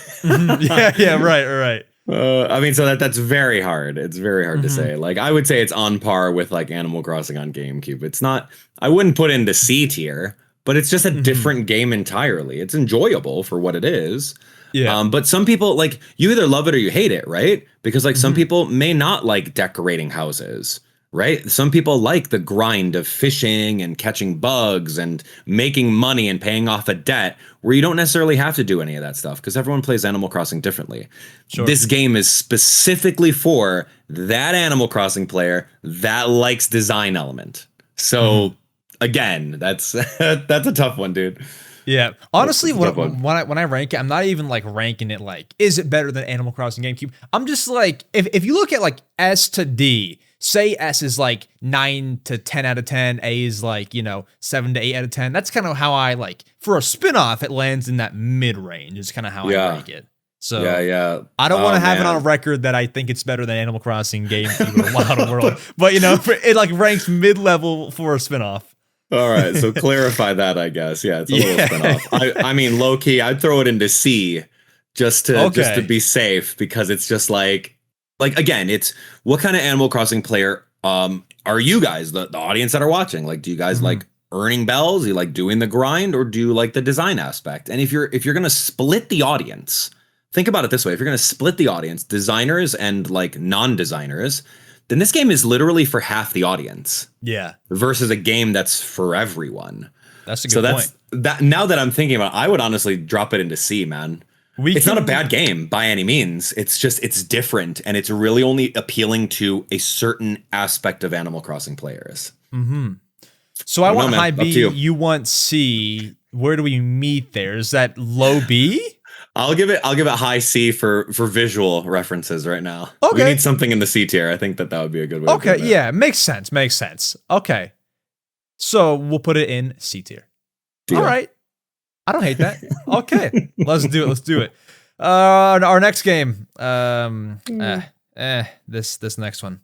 Yeah, right. I mean, so that's very hard. It's very hard to say. Like, I would say it's on par with like Animal Crossing on GameCube. It's not. I wouldn't put it into C tier, but it's just a different game entirely. It's enjoyable for what it is. Yeah. But some people, like, you either love it or you hate it, right? Because like some people may not like decorating houses, right? Some people like the grind of fishing and catching bugs and making money and paying off a debt where you don't necessarily have to do any of that stuff because everyone plays Animal Crossing differently. Sure. This game is specifically for that Animal Crossing player that likes design element. So again, that's a tough one, dude. Yeah, honestly, when I rank it, I'm not even like ranking it like, is it better than Animal Crossing GameCube? I'm just like, if you look at like S to D, say S is like 9 to 10 out of 10, A is like, 7 to 8 out of 10. That's kind of how I like, for a spin-off, it lands in that mid-range. It's kind of how I rank it. So yeah. I don't want to have it on record that I think it's better than Animal Crossing GameCube or Wild World, but it like ranks mid-level for a spin-off. All right, so clarify that, I guess. Yeah, it's a little spin-off. I mean, low key, I'd throw it into C just to be safe because it's just like again, it's what kind of Animal Crossing player are you guys, the audience that are watching? Like, do you guys like earning bells? Do you like doing the grind, or do you like the design aspect? And if you're gonna split the audience, think about it this way: if you're gonna split the audience, designers and like non-designers, then this game is literally for half the audience. Yeah. Versus a game that's for everyone. That's a good point. That now that I'm thinking about it, I would honestly drop it into C, man. It's not a bad game by any means. It's just, it's different. And it's really only appealing to a certain aspect of Animal Crossing players. So I want high B, you want C. Where do we meet there? Is that low B? I'll give it high C for visual references right now. Okay. We need something in the C tier. I think that would be a good way. Okay, yeah, makes sense. Okay. So we'll put it in C tier. Deal. All right. I don't hate that. Okay. Let's do it. Our next game. This next one.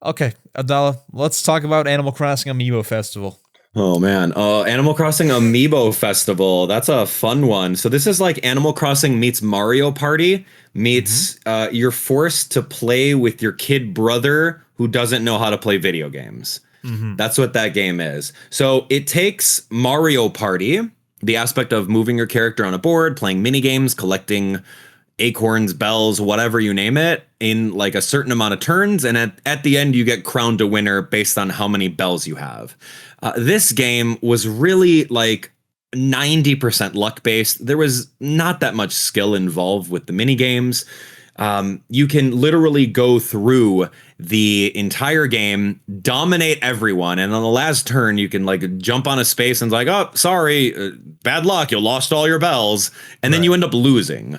Okay, Abdallah, let's talk about Animal Crossing Amiibo Festival. Oh man, Animal Crossing Amiibo Festival. That's a fun one. So this is like Animal Crossing meets Mario Party meets you're forced to play with your kid brother who doesn't know how to play video games. That's what that game is. So it takes Mario Party, the aspect of moving your character on a board, playing mini games, collecting acorns, bells, whatever you name it, in like a certain amount of turns, and at the end you get crowned a winner based on how many bells you have. This game was really like 90% luck based. There was not that much skill involved with the mini games. You can literally go through the entire game, dominate everyone, and on the last turn you can like jump on a space and it's like, oh, sorry, bad luck, you lost all your bells, and then you end up losing.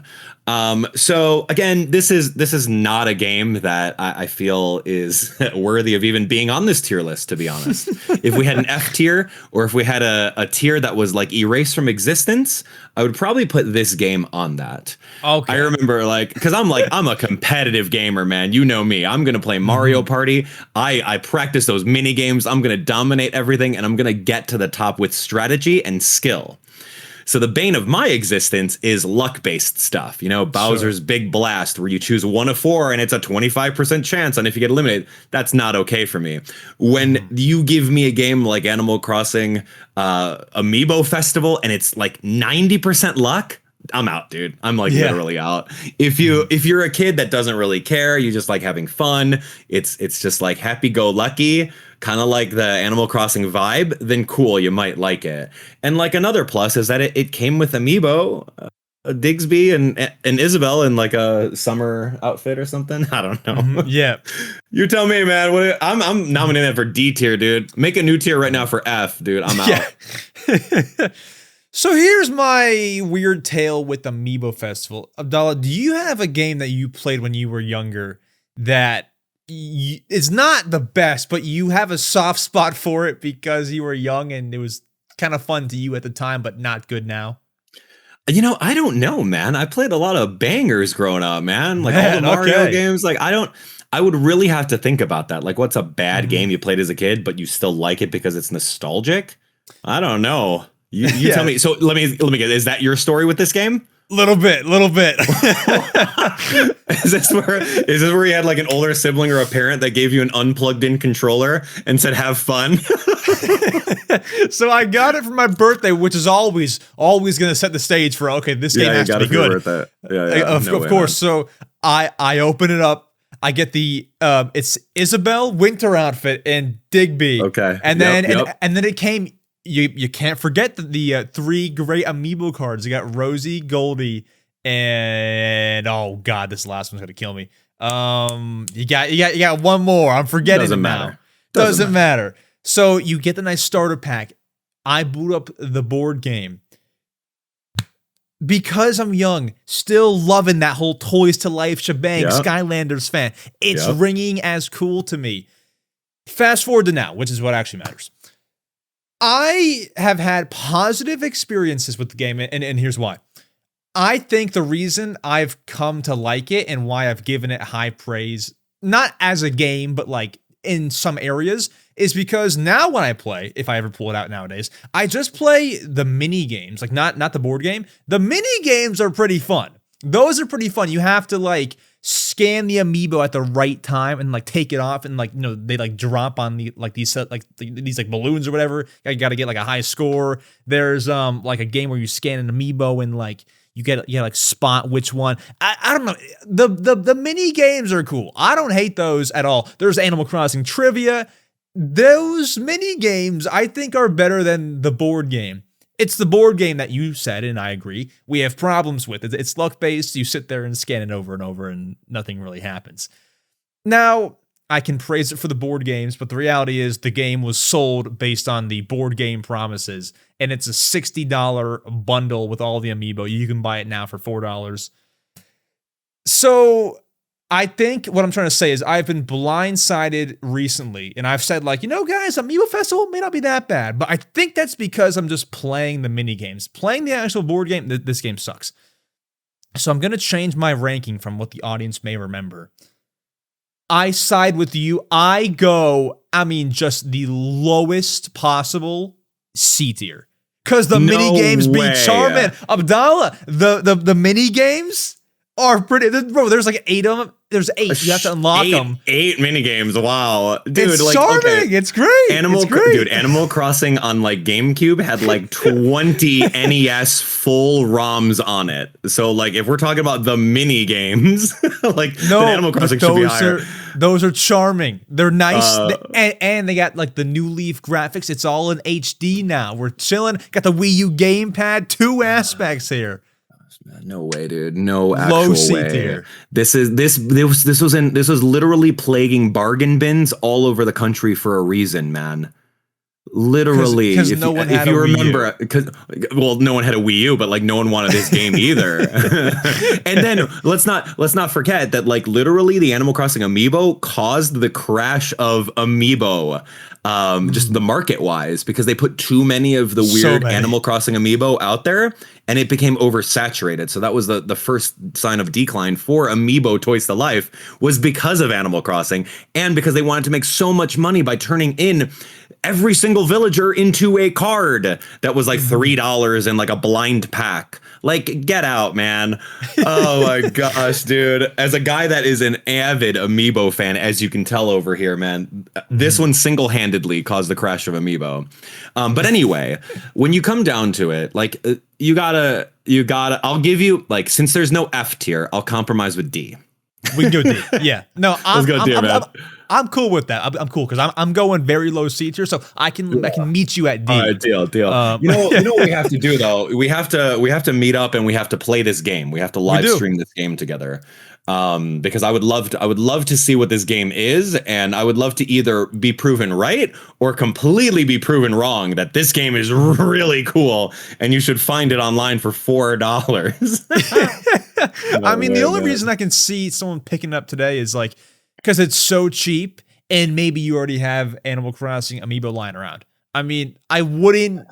So again, this is not a game that I feel is worthy of even being on this tier list, to be honest. If we had an F tier, or if we had a tier that was like erased from existence, I would probably put this game on that. Okay. I remember because I'm a competitive gamer, man. You know me. I'm gonna play Mario Party. I practice those mini games. I'm gonna dominate everything, and I'm gonna get to the top with strategy and skill. So the bane of my existence is luck-based stuff. You know, Bowser's Big Blast, where you choose 1 of 4 and it's a 25% chance on if you get eliminated. That's not okay for me. When you give me a game like Animal Crossing Amiibo Festival and it's like 90% luck, I'm out, dude. I'm like literally out. If you're a kid that doesn't really care, you just like having fun, it's just like happy-go-lucky, kind of like the Animal Crossing vibe, then cool, you might like it. And like another plus is that it came with Amiibo, Digsby and Isabelle in like a summer outfit or something. I don't know. Yeah. You tell me, man. I'm nominating that for D tier, dude. Make a new tier right now for F, dude. I'm out. Yeah. So here's my weird tale with the Amiibo Festival. Abdallah, do you have a game that you played when you were younger that it's not the best, but you have a soft spot for it because you were young and it was kind of fun to you at the time, but not good now? You know, I don't know, man. I played a lot of bangers growing up, man. Like all the Mario games. Like I I would really have to think about that. Like, what's a bad game you played as a kid, but you still like it because it's nostalgic? I don't know. You tell me. So let me get. Is that your story with this game? Little bit. Is this where you had like an older sibling or a parent that gave you an unplugged in controller and said, "Have fun"? So I got it for my birthday, which is always going to set the stage for, okay, this game has to be good. Of course. So I open it up. I get the it's Isabel winter outfit and Digby. Okay. And then and then it came. You can't forget the 3 great amiibo cards. You got Rosie, Goldie, and oh god, this last one's gonna kill me. You got one more. I'm forgetting Doesn't it matter. now. Doesn't matter. So you get the nice starter pack. I boot up the board game. Because I'm young, still loving that whole Toys to Life shebang, Skylanders fan. It's ringing as cool to me. Fast forward to now, which is what actually matters. I have had positive experiences with the game, and here's why. I think the reason I've come to like it and why I've given it high praise, not as a game, but like in some areas, is because now when I play, if I ever pull it out nowadays, I just play the mini games, like not the board game. The mini games are pretty fun. Those are pretty fun. You have to like scan the amiibo at the right time and like take it off, and like, you know, they like drop on the like these balloons or whatever. You got to get like a high score. There's like a game where you scan an amiibo and like you like spot which one. I don't know. The mini games are cool. I don't hate those at all. There's Animal Crossing trivia. Those mini games I think are better than the board game. It's the board game that you said, and I agree, we have problems with. It's luck-based. You sit there and scan it over and over, and nothing really happens. Now, I can praise it for the board games, but the reality is the game was sold based on the board game promises, and it's a $60 bundle with all the amiibo. You can buy it now for $4. So I think what I'm trying to say is I've been blindsided recently, and I've said, like, you know, guys, Amiibo Festival may not be that bad, but I think that's because I'm just playing the mini games. Playing the actual board game, this game sucks. So I'm going to change my ranking from what the audience may remember. I side with you. I go, just the lowest possible C tier. Because the mini games be charming. Abdallah, the mini games are pretty. Bro, there's like 8 of them. There's 8. You have to unlock them. 8 mini games. Wow, dude, it's like charming. Okay. It's great. Animal Crossing on like GameCube had like 20 NES full ROMs on it. So like, if we're talking about the mini games, like Animal Crossing should be higher. Those are charming. They're nice, and they got like the new Leaf graphics. It's all in HD now. We're chilling. Got the Wii U gamepad. 2 aspects here. No way, dude. No actual way. Tier. This was literally plaguing bargain bins all over the country for a reason, man. Literally, because no one had a Wii U. No one had a Wii U, but like no one wanted this game either. And then let's not forget that like literally the Animal Crossing amiibo caused the crash of amiibo. Just the market wise, because they put too many of the weird Animal Crossing amiibo out there, and it became oversaturated. So that was the first sign of decline for amiibo Toys to Life, was because of Animal Crossing, and because they wanted to make so much money by turning in every single villager into a card that was like $3 in like a blind pack. Like, get out, man. Oh my gosh, dude. As a guy that is an avid amiibo fan, as you can tell over here, man, this one single-handedly caused the crash of amiibo. But anyway, when you come down to it, like you gotta, I'll give you, like, since there's no F tier, I'll compromise with D. We can go D. Yeah. No, let's go D, man. I'm cool with that. I'm cool because I'm going very low C tier, so I can meet you at D. All right, deal. You know what we have to do though? We have to meet up and we have to play this game. We have to live stream this game together. Because I would love to see what this game is, and I would love to either be proven right or completely be proven wrong that this game is really cool and you should find it online for $4. The only reason I can see someone picking it up today is like because it's so cheap, and maybe you already have Animal Crossing amiibo lying around. I wouldn't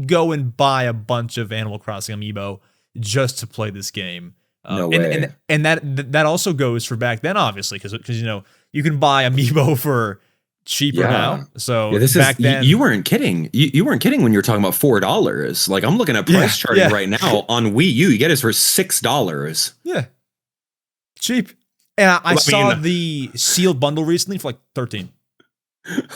go and buy a bunch of Animal Crossing amiibo just to play this game. No and, way. and that also goes for back then, obviously, because you can buy Amiibo for cheaper now. So yeah, this back is then you weren't kidding. You weren't kidding when you're talking about $4. Like I'm looking at price charting right now on Wii U. You get it for $6. Yeah, cheap. And I saw mean, the sealed bundle recently for like 13.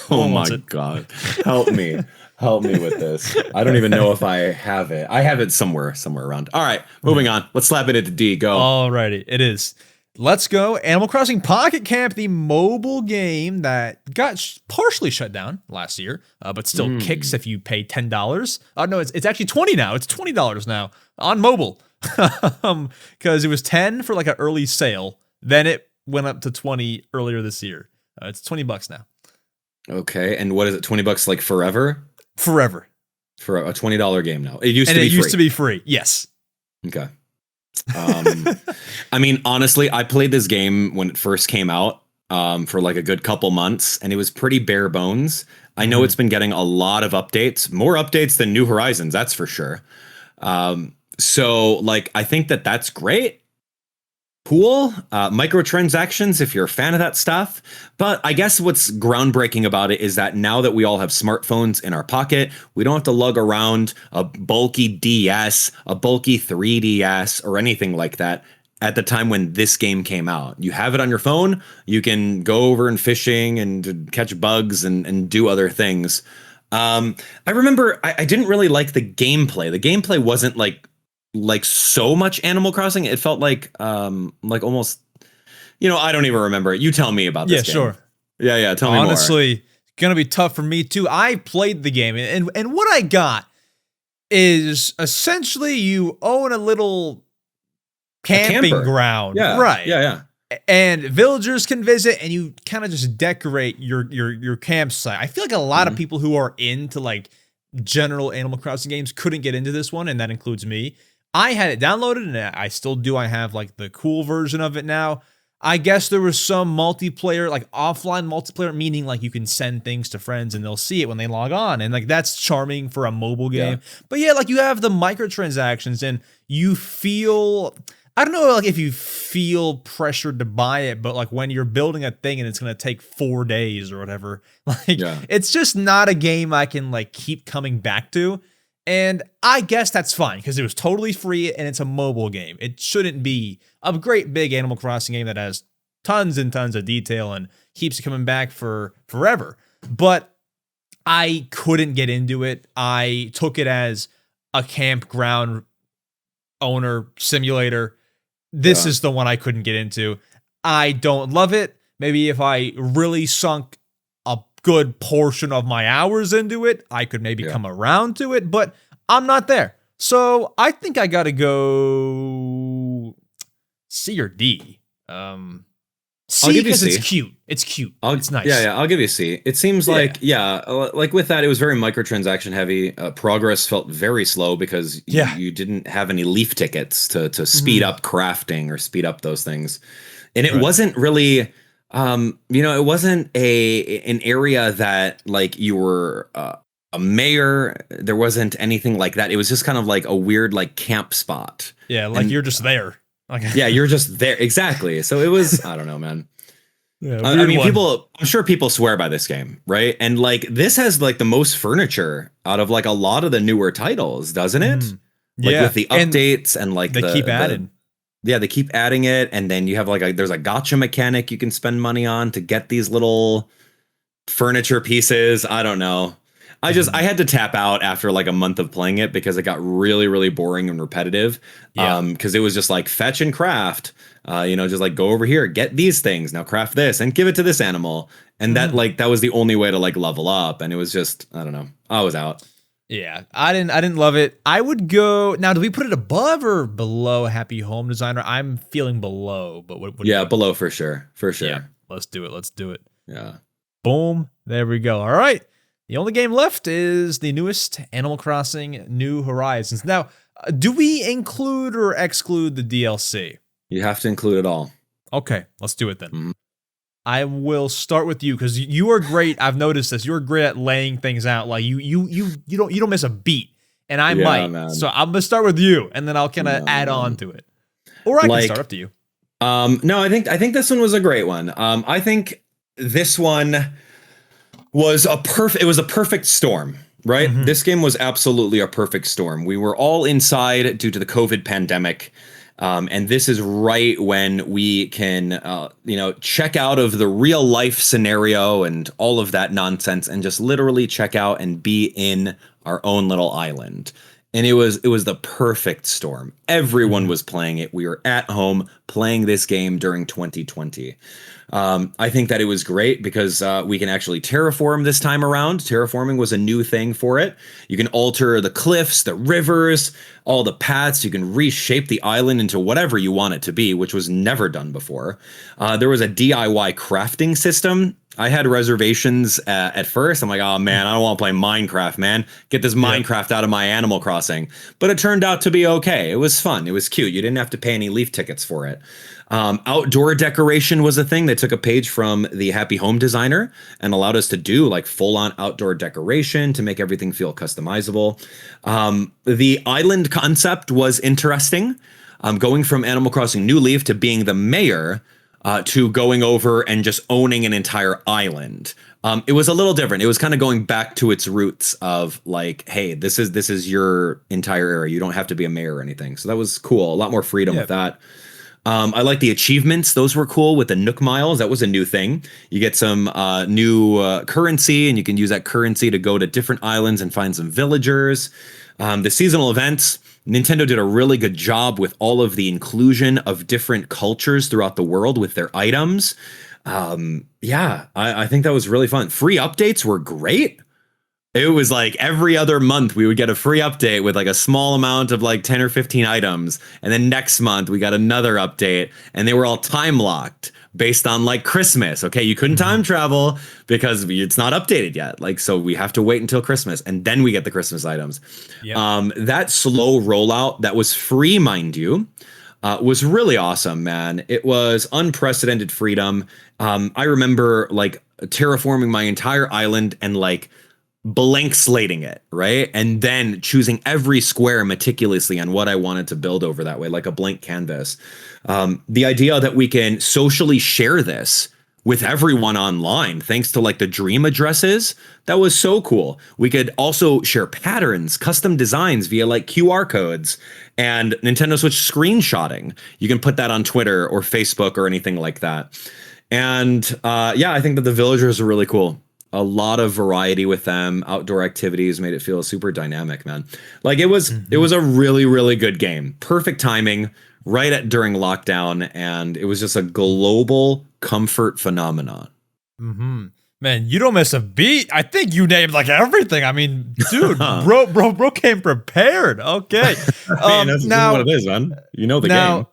Oh my God. Help me. Help me with this. I don't even know if I have it. I have it somewhere around. All right, moving on. Let's slap it into D. Go. Alrighty, it is. Let's go. Animal Crossing Pocket Camp, the mobile game that got partially shut down last year, but still kicks if you pay $10. Oh no, it's actually 20 now. It's $20 now on mobile, because it was 10 for like an early sale. Then it went up to 20 earlier this year. It's $20 now. Okay, and what is it? $20 like forever? Forever. For a $20 game now. It used to be free. Yes. Okay. I mean, honestly, I played this game when it first came out for like a good couple months, and it was pretty bare bones. I know it's been getting a lot of updates, more updates than New Horizons, that's for sure. So like, I think that's great. Cool. Microtransactions, if you're a fan of that stuff. But I guess what's groundbreaking about it is that now that we all have smartphones in our pocket, we don't have to lug around a bulky DS, a bulky 3DS, or anything like that at the time when this game came out. You have it on your phone, you can go over and fishing and catch bugs and do other things. I remember I didn't really like the gameplay. The gameplay wasn't like so much Animal Crossing. It felt like almost, I don't even remember. You tell me about this game. Sure. Yeah, tell me more. Honestly, gonna be tough for me too. I played the game, and what I got is essentially you own a little camping ground. Yeah. Right. Yeah. And villagers can visit, and you kind of just decorate your campsite. I feel like a lot of people who are into like general Animal Crossing games couldn't get into this one, and that includes me. I had it downloaded, and I still do. I have like the cool version of it now. I guess there was some multiplayer, like offline multiplayer, meaning like you can send things to friends and they'll see it when they log on. And like that's charming for a mobile game. Yeah. But yeah, like you have the microtransactions and you feel, I don't know like if you feel pressured to buy it, but like when you're building a thing and it's going to take 4 days or whatever, it's just not a game I can like keep coming back to. And I guess that's fine because it was totally free and it's a mobile game. It shouldn't be a great big Animal Crossing game that has tons and tons of detail and keeps coming back for forever. But I couldn't get into it. I took it as a campground owner simulator. This is the one I couldn't get into. I don't love it. Maybe if I really sunk a good portion of my hours into it, I could maybe come around to it, but I'm not there. So I think I gotta go C or D. C because it's cute. It's cute. It's nice. Yeah, I'll give you a C. It seems like with that, it was very microtransaction heavy. Progress felt very slow because you didn't have any leaf tickets to speed up crafting or speed up those things, and it wasn't really. It wasn't an area that like you were a mayor. There wasn't anything like that. It was just kind of like a weird like camp spot. Yeah, like you're just there. Yeah, you're just there. Exactly. So it was, I don't know, man. Yeah, I mean, I'm sure people swear by this game, right? And like this has like the most furniture out of like a lot of the newer titles, doesn't it? Like with the updates and like they keep adding. They keep adding it, and then you have like there's a gotcha mechanic you can spend money on to get these little furniture pieces. I don't know. I had to tap out after like a month of playing it because it got really, really boring and repetitive. Because it was just like fetch and craft. Just like go over here, get these things, now craft this and give it to this animal. And that was the only way to like level up. And it was just, I don't know. I was out. Yeah, I didn't love it. I would go now. Do we put it above or below Happy Home Designer? I'm feeling below, but what below for sure. Yeah, let's do it. Yeah, boom. There we go. All right. The only game left is the newest Animal Crossing New Horizons. Now, do we include or exclude the DLC? You have to include it all. Okay, let's do it then. Mm-hmm. I will start with you because you are great. I've noticed this. You're great at laying things out. Like you don't miss a beat, and I might. Man. So I'm gonna start with you, and then I'll kind of add on to it. Or I can start, up to you. No, I think this one was a great one. I think this one was a perfect storm, right? This game was absolutely a perfect storm. We were all inside due to the COVID pandemic. And this is right when we can, check out of the real life scenario and all of that nonsense and just literally check out and be in our own little island. And it was the perfect storm. Everyone was playing it. We were at home playing this game during 2020. I think that it was great because we can actually terraform this time around. Terraforming was a new thing for it. You can alter the cliffs, the rivers, all the paths. You can reshape the island into whatever you want it to be, which was never done before. There was a DIY crafting system. I had reservations at first. I'm like, oh man, I don't want to play Minecraft, man. Get this Minecraft out of my Animal Crossing. But it turned out to be okay. It was fun. It was cute. You didn't have to pay any leaf tickets for it. Outdoor decoration was a thing. They took a page from the Happy Home Designer and allowed us to do like full on outdoor decoration to make everything feel customizable. The island concept was interesting. Going from Animal Crossing New Leaf to being the mayor to going over and just owning an entire island. It was a little different. It was kind of going back to its roots of like, hey, this is your entire area. You don't have to be a mayor or anything. So that was cool. A lot more freedom with that. I like the achievements. Those were cool with the Nook Miles. That was a new thing. You get some new currency, and you can use that currency to go to different islands and find some villagers. The seasonal events, Nintendo did a really good job with all of the inclusion of different cultures throughout the world with their items. I think that was really fun. Free updates were great. It was like every other month we would get a free update with like a small amount of like 10 or 15 items. And then next month we got another update, and they were all time locked based on like Christmas. Okay, you couldn't time travel because it's not updated yet. Like, so we have to wait until Christmas, and then we get the Christmas items. That slow rollout that was free, mind you, was really awesome, man. It was unprecedented freedom. I remember like terraforming my entire island and like blank slating it, right? And then choosing every square meticulously on what I wanted to build over that way, like a blank canvas. The idea that we can socially share this with everyone online, thanks to like the dream addresses, that was so cool. We could also share patterns, custom designs via like QR codes and Nintendo Switch screenshotting. You can put that on Twitter or Facebook or anything like that. And I think that the villagers are really cool. A lot of variety with them. Outdoor activities made it feel super dynamic, man. Like it was a really, really good game. Perfect timing, during lockdown, and it was just a global comfort phenomenon. Man, you don't miss a beat. I think you named like everything. I mean, dude, bro came prepared. Okay. That's now, what it is, man. You know the game.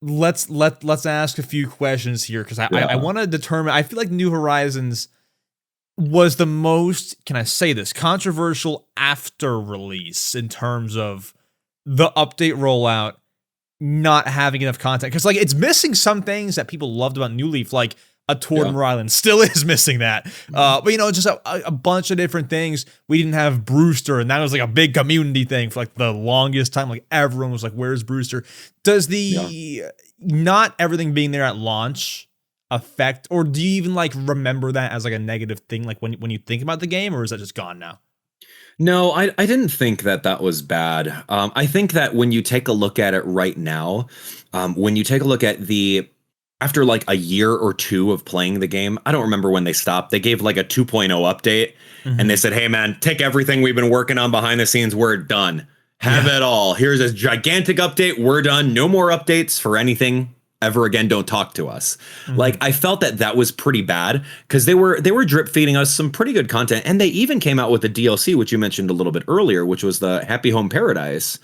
Let's ask a few questions here, because I want to determine. I feel like New Horizons was the most, can I say this, controversial after release in terms of the update rollout not having enough content. Because like it's missing some things that people loved about New Leaf, like a tour to Moore Island still is missing that. But just a bunch of different things. We didn't have Brewster, and that was like a big community thing for like the longest time. Like everyone was like, where's Brewster? Does the not everything being there at launch affect, or do you even like remember that as like a negative thing, like when you think about the game, or is that just gone now? No, I didn't think that was bad. I think that when you take a look at it right now, when you take a look at after like a year or two of playing the game, I don't remember when they stopped. They gave like a 2.0 update and they said, hey man, take everything we've been working on behind the scenes. We're done. Have it all. Here's this gigantic update. We're done. No more updates for anything ever again. Don't talk to us. Like I felt that was pretty bad, because they were drip feeding us some pretty good content, and they even came out with the DLC, which you mentioned a little bit earlier, which was the Happy Home Paradise.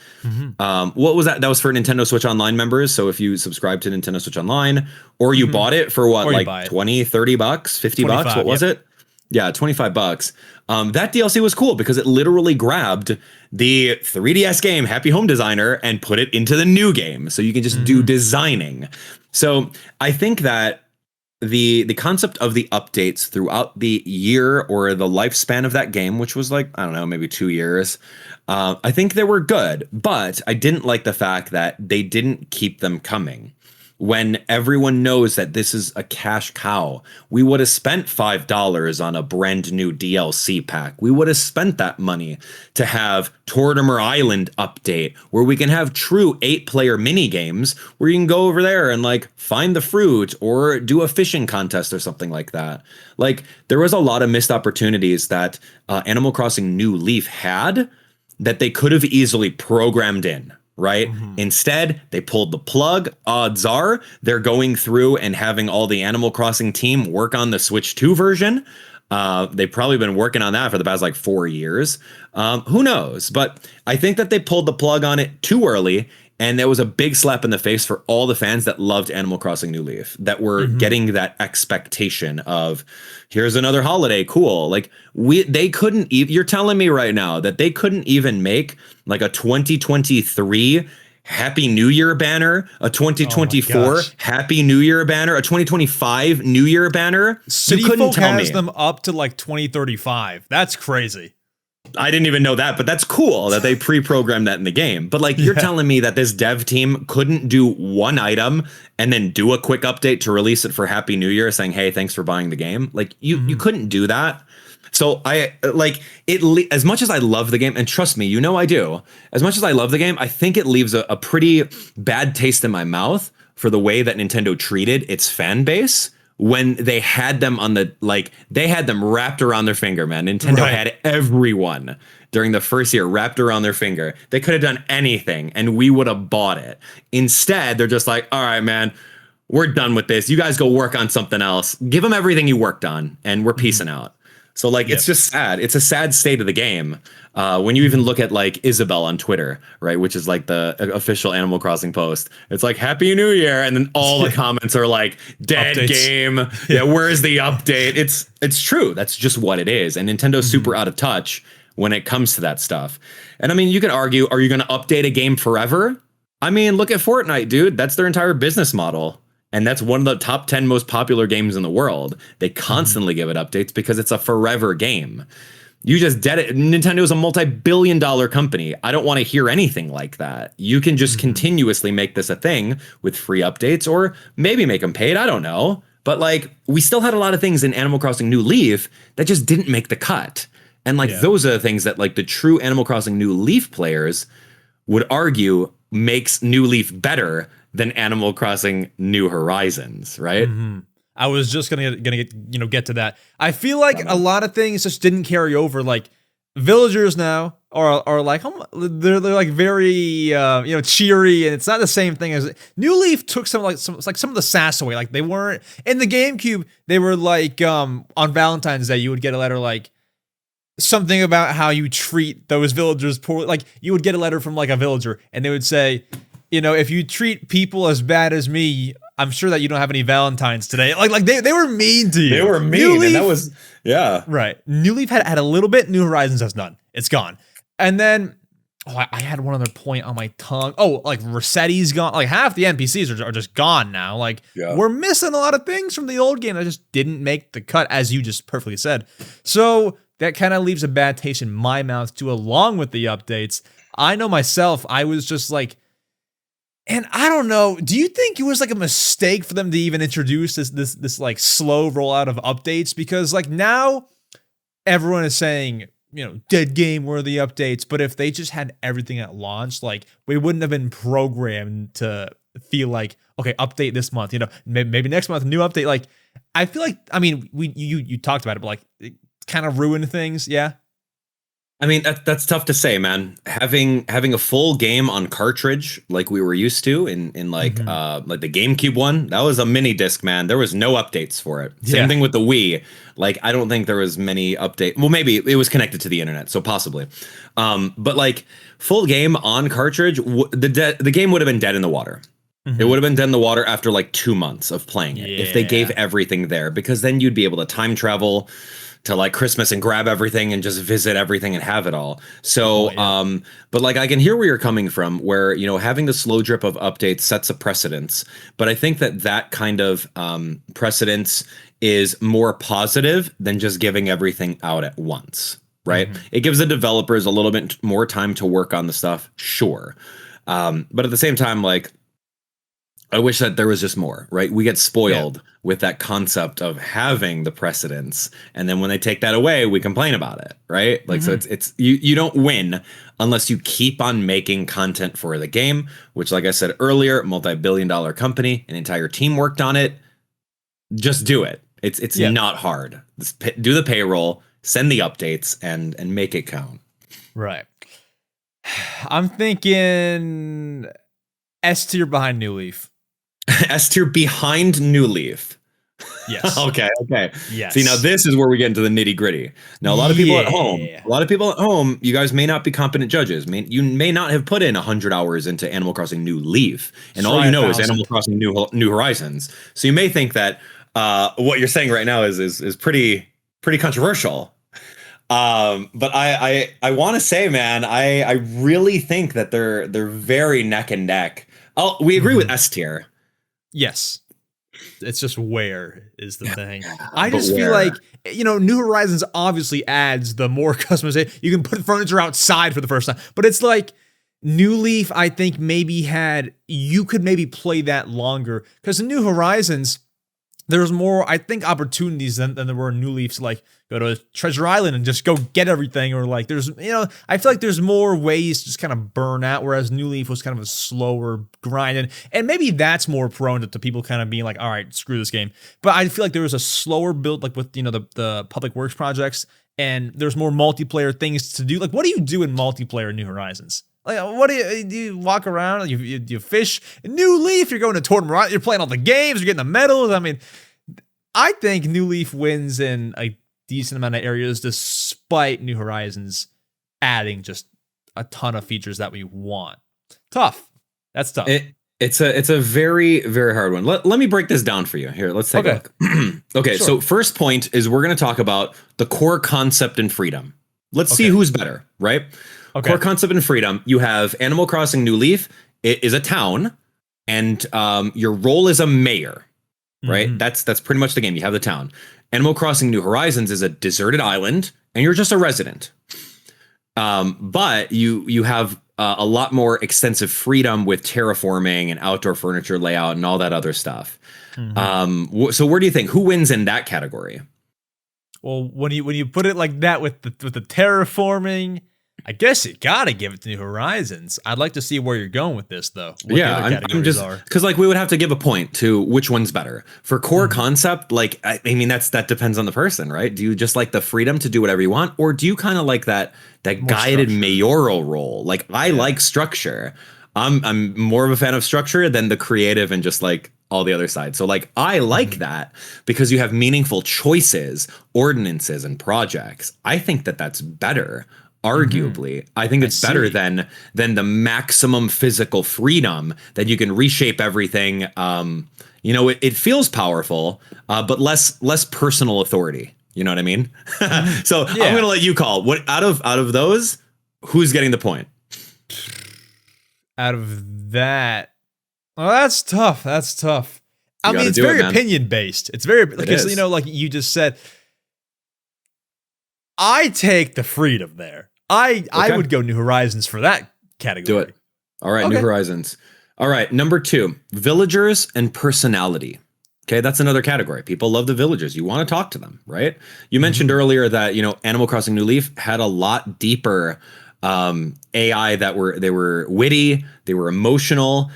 What was that? That was for Nintendo Switch Online members. So if you subscribe to Nintendo Switch Online, or you bought it for what, like 20, 30 bucks, 50 bucks, what was it? Yeah, 25 bucks. That DLC was cool because it literally grabbed the 3DS game Happy Home Designer and put it into the new game. So you can just do designing. So I think that the concept of the updates throughout the year or the lifespan of that game, which was like, I don't know, maybe 2 years, I think they were good, but I didn't like the fact that they didn't keep them coming. When everyone knows that this is a cash cow, we would have spent $5 on a brand new DLC pack. We would have spent that money to have Tortimer Island update, where we can have true 8-player mini games where you can go over there and like find the fruit or do a fishing contest or something like that. Like, there was a lot of missed opportunities that Animal Crossing New Leaf had that they could have easily programmed in. Right? Instead, they pulled the plug. Odds are they're going through and having all the Animal Crossing team work on the Switch 2 version. They've probably been working on that for the past like 4 years. Who knows? But I think that they pulled the plug on it too early. And there was a big slap in the face for all the fans that loved Animal Crossing New Leaf, that were getting that expectation of, here's another holiday, cool. Like, they couldn't even, you're telling me right now that they couldn't even make like a 2023 Happy New Year banner, a 2024 Happy New Year banner, a 2025 New Year banner? City Folk has them up to like 2035. That's crazy. I didn't even know that, but that's cool that they pre-programmed that in the game. But like, you're telling me that this dev team couldn't do one item and then do a quick update to release it for Happy New Year saying, hey, thanks for buying the game. Like, you couldn't do that. So I like it, as much as I love the game, and trust me, you know I do, as much as I love the game, I think it leaves a pretty bad taste in my mouth for the way that Nintendo treated its fan base when they had them on the, like, they had them wrapped around their finger, man. Nintendo had everyone during the first year wrapped around their finger. They could have done anything and we would have bought it. Instead, they're just like, all right, man, we're done with this. You guys go work on something else. Give them everything you worked on and we're peacing out. So like, it's just sad. It's a sad state of the game. When you even look at like Isabel on Twitter, right, which is like the official Animal Crossing post, it's like Happy New Year, and then all the comments are like dead updates. Game. Yeah, where's the update? It's true. That's just what it is. And Nintendo's super out of touch when it comes to that stuff. And I mean, you could argue, are you going to update a game forever? I mean, look at Fortnite, dude. That's their entire business model. And that's one of the top 10 most popular games in the world. They constantly give it updates because it's a forever game. You just dead it. Nintendo's a multi-billion-dollar company. I don't want to hear anything like that. You can just continuously make this a thing with free updates, or maybe make them paid. I don't know. But like, we still had a lot of things in Animal Crossing New Leaf that just didn't make the cut. And like, those are the things that like the true Animal Crossing New Leaf players would argue makes New Leaf better than Animal Crossing New Horizons, right? I was just gonna get to that. I feel like a lot of things just didn't carry over. Like, villagers now are like, they're like very cheery, and it's not the same thing as New Leaf. Took some of the sass away. Like, they weren't in the GameCube. They were like on Valentine's Day, you would get a letter like something about how you treat those villagers poorly. Like, you would get a letter from like a villager, and they would say, if you treat people as bad as me, I'm sure that you don't have any Valentines today. Like they were mean to you. They were mean, and that was, right. New Leaf had a little bit. New Horizons has none. It's gone. And then, I had one other point on my tongue. Oh, like Rossetti's gone. Like, half the NPCs are just gone now. Like, we're missing a lot of things from the old game that just didn't make the cut, as you just perfectly said. So that kind of leaves a bad taste in my mouth too, along with the updates. I know myself, I was just like, and I don't know, do you think it was like a mistake for them to even introduce this like slow rollout of updates? Because like, now everyone is saying, dead game worthy updates, but if they just had everything at launch, like, we wouldn't have been programmed to feel like, okay, update this month, maybe next month, new update. Like, I feel like, I mean, you talked about it, but like, it kind of ruined things. Yeah. I mean, that's tough to say, man. Having a full game on cartridge like we were used to in like like the GameCube one, that was a mini disc, man. There was no updates for it. Same thing with the Wii. Like, I don't think there was many update. Well, maybe it was connected to the internet, so possibly. But like, full game on cartridge, the game would have been dead in the water. It would have been dead in the water after like 2 months of playing it if they gave everything there, because then you'd be able to time travel like Christmas and grab everything and just visit everything and have it all. So, but like I can hear where you're coming from, where, you know, having the slow drip of updates sets a precedence. But I think that kind of precedence is more positive than just giving everything out at once, right? It gives the developers a little bit more time to work on the stuff, sure. But at the same time, like, I wish that there was just more, right? We get spoiled with that concept of having the precedence, and then when they take that away, we complain about it, right? Like, so it's you don't win unless you keep on making content for the game, which, like I said earlier, multi-billion-dollar company, an entire team worked on it. Just do it. It's not hard. Do the payroll, send the updates, and make it count. Right. I'm thinking S tier behind New Leaf. S tier behind New Leaf. Yes. Okay. Yes. See, now this is where we get into the nitty gritty. Now, a lot of people at home, you guys may not be competent judges. You may not have put in 100 hours into Animal Crossing New Leaf, and all you know is Animal Crossing New Horizons. So you may think that what you're saying right now is pretty controversial. But I want to say, man, I really think that they're very neck and neck. Oh, we agree with S tier. Yes. It's just where is the thing. I just feel like, you know, New Horizons obviously adds the more customization. You can put furniture outside for the first time, but it's like New Leaf, I think you could maybe play that longer, because in New Horizons, there's more, I think, opportunities than there were in New Leaf to like go to Treasure Island and just go get everything, or like there's, you know, I feel like there's more ways to just kind of burn out, whereas New Leaf was kind of a slower grind, and maybe that's more prone to people kind of being like, all right, screw this game. But I feel like there was a slower build, like with, you know, the public works projects, and there's more multiplayer things to do. Like, what do you do in multiplayer in New Horizons? Like, what do you walk around? You fish. In New Leaf, you're going to tournament. You're playing all the games. You're getting the medals. I mean, I think New Leaf wins in a decent amount of areas, despite New Horizons adding just a ton of features that we want. Tough. That's tough. It's a very, very hard one. Let me break this down for you. Here, let's take a look. Okay, sure. So first point is we're going to talk about the core concept and freedom. Let's see who's better, right? Okay. Core concept and freedom. You have Animal Crossing New Leaf. It is a town, and your role is a mayor, right? That's pretty much the game. You have the town. Animal Crossing New Horizons is a deserted island, and you're just a resident. But you have a lot more extensive freedom with terraforming and outdoor furniture layout and all that other stuff. So where do you think, who wins in that category? Well, when you put it like that with the terraforming, I guess you gotta give it to New Horizons. I'd like to see where you're going with this, though. I'm just because like we would have to give a point to which one's better for core concept. Like I mean that depends on the person, right? Do you just like the freedom to do whatever you want, or do you kind of like that guided mayoral role? Like I like structure. I'm more of a fan of structure than the creative and just like all the other side. So like I like that because you have meaningful choices, ordinances, and projects. I think that's better. Arguably, I think it's better than the maximum physical freedom that you can reshape everything. You know, it feels powerful, but less personal authority. You know what I mean? So I'm gonna let you call. What out of those, who's getting the point? Out of that, well, that's tough. That's tough. I mean, it's very opinion based. It's very because you know, like you just said, I take the freedom there. I would go New Horizons for that category. Do it. All right, New Horizons. All right, number 2, villagers and personality. Okay, that's another category. People love the villagers. You want to talk to them, right? You mentioned earlier that, you know, Animal Crossing New Leaf had a lot deeper AI that were witty, they were emotional.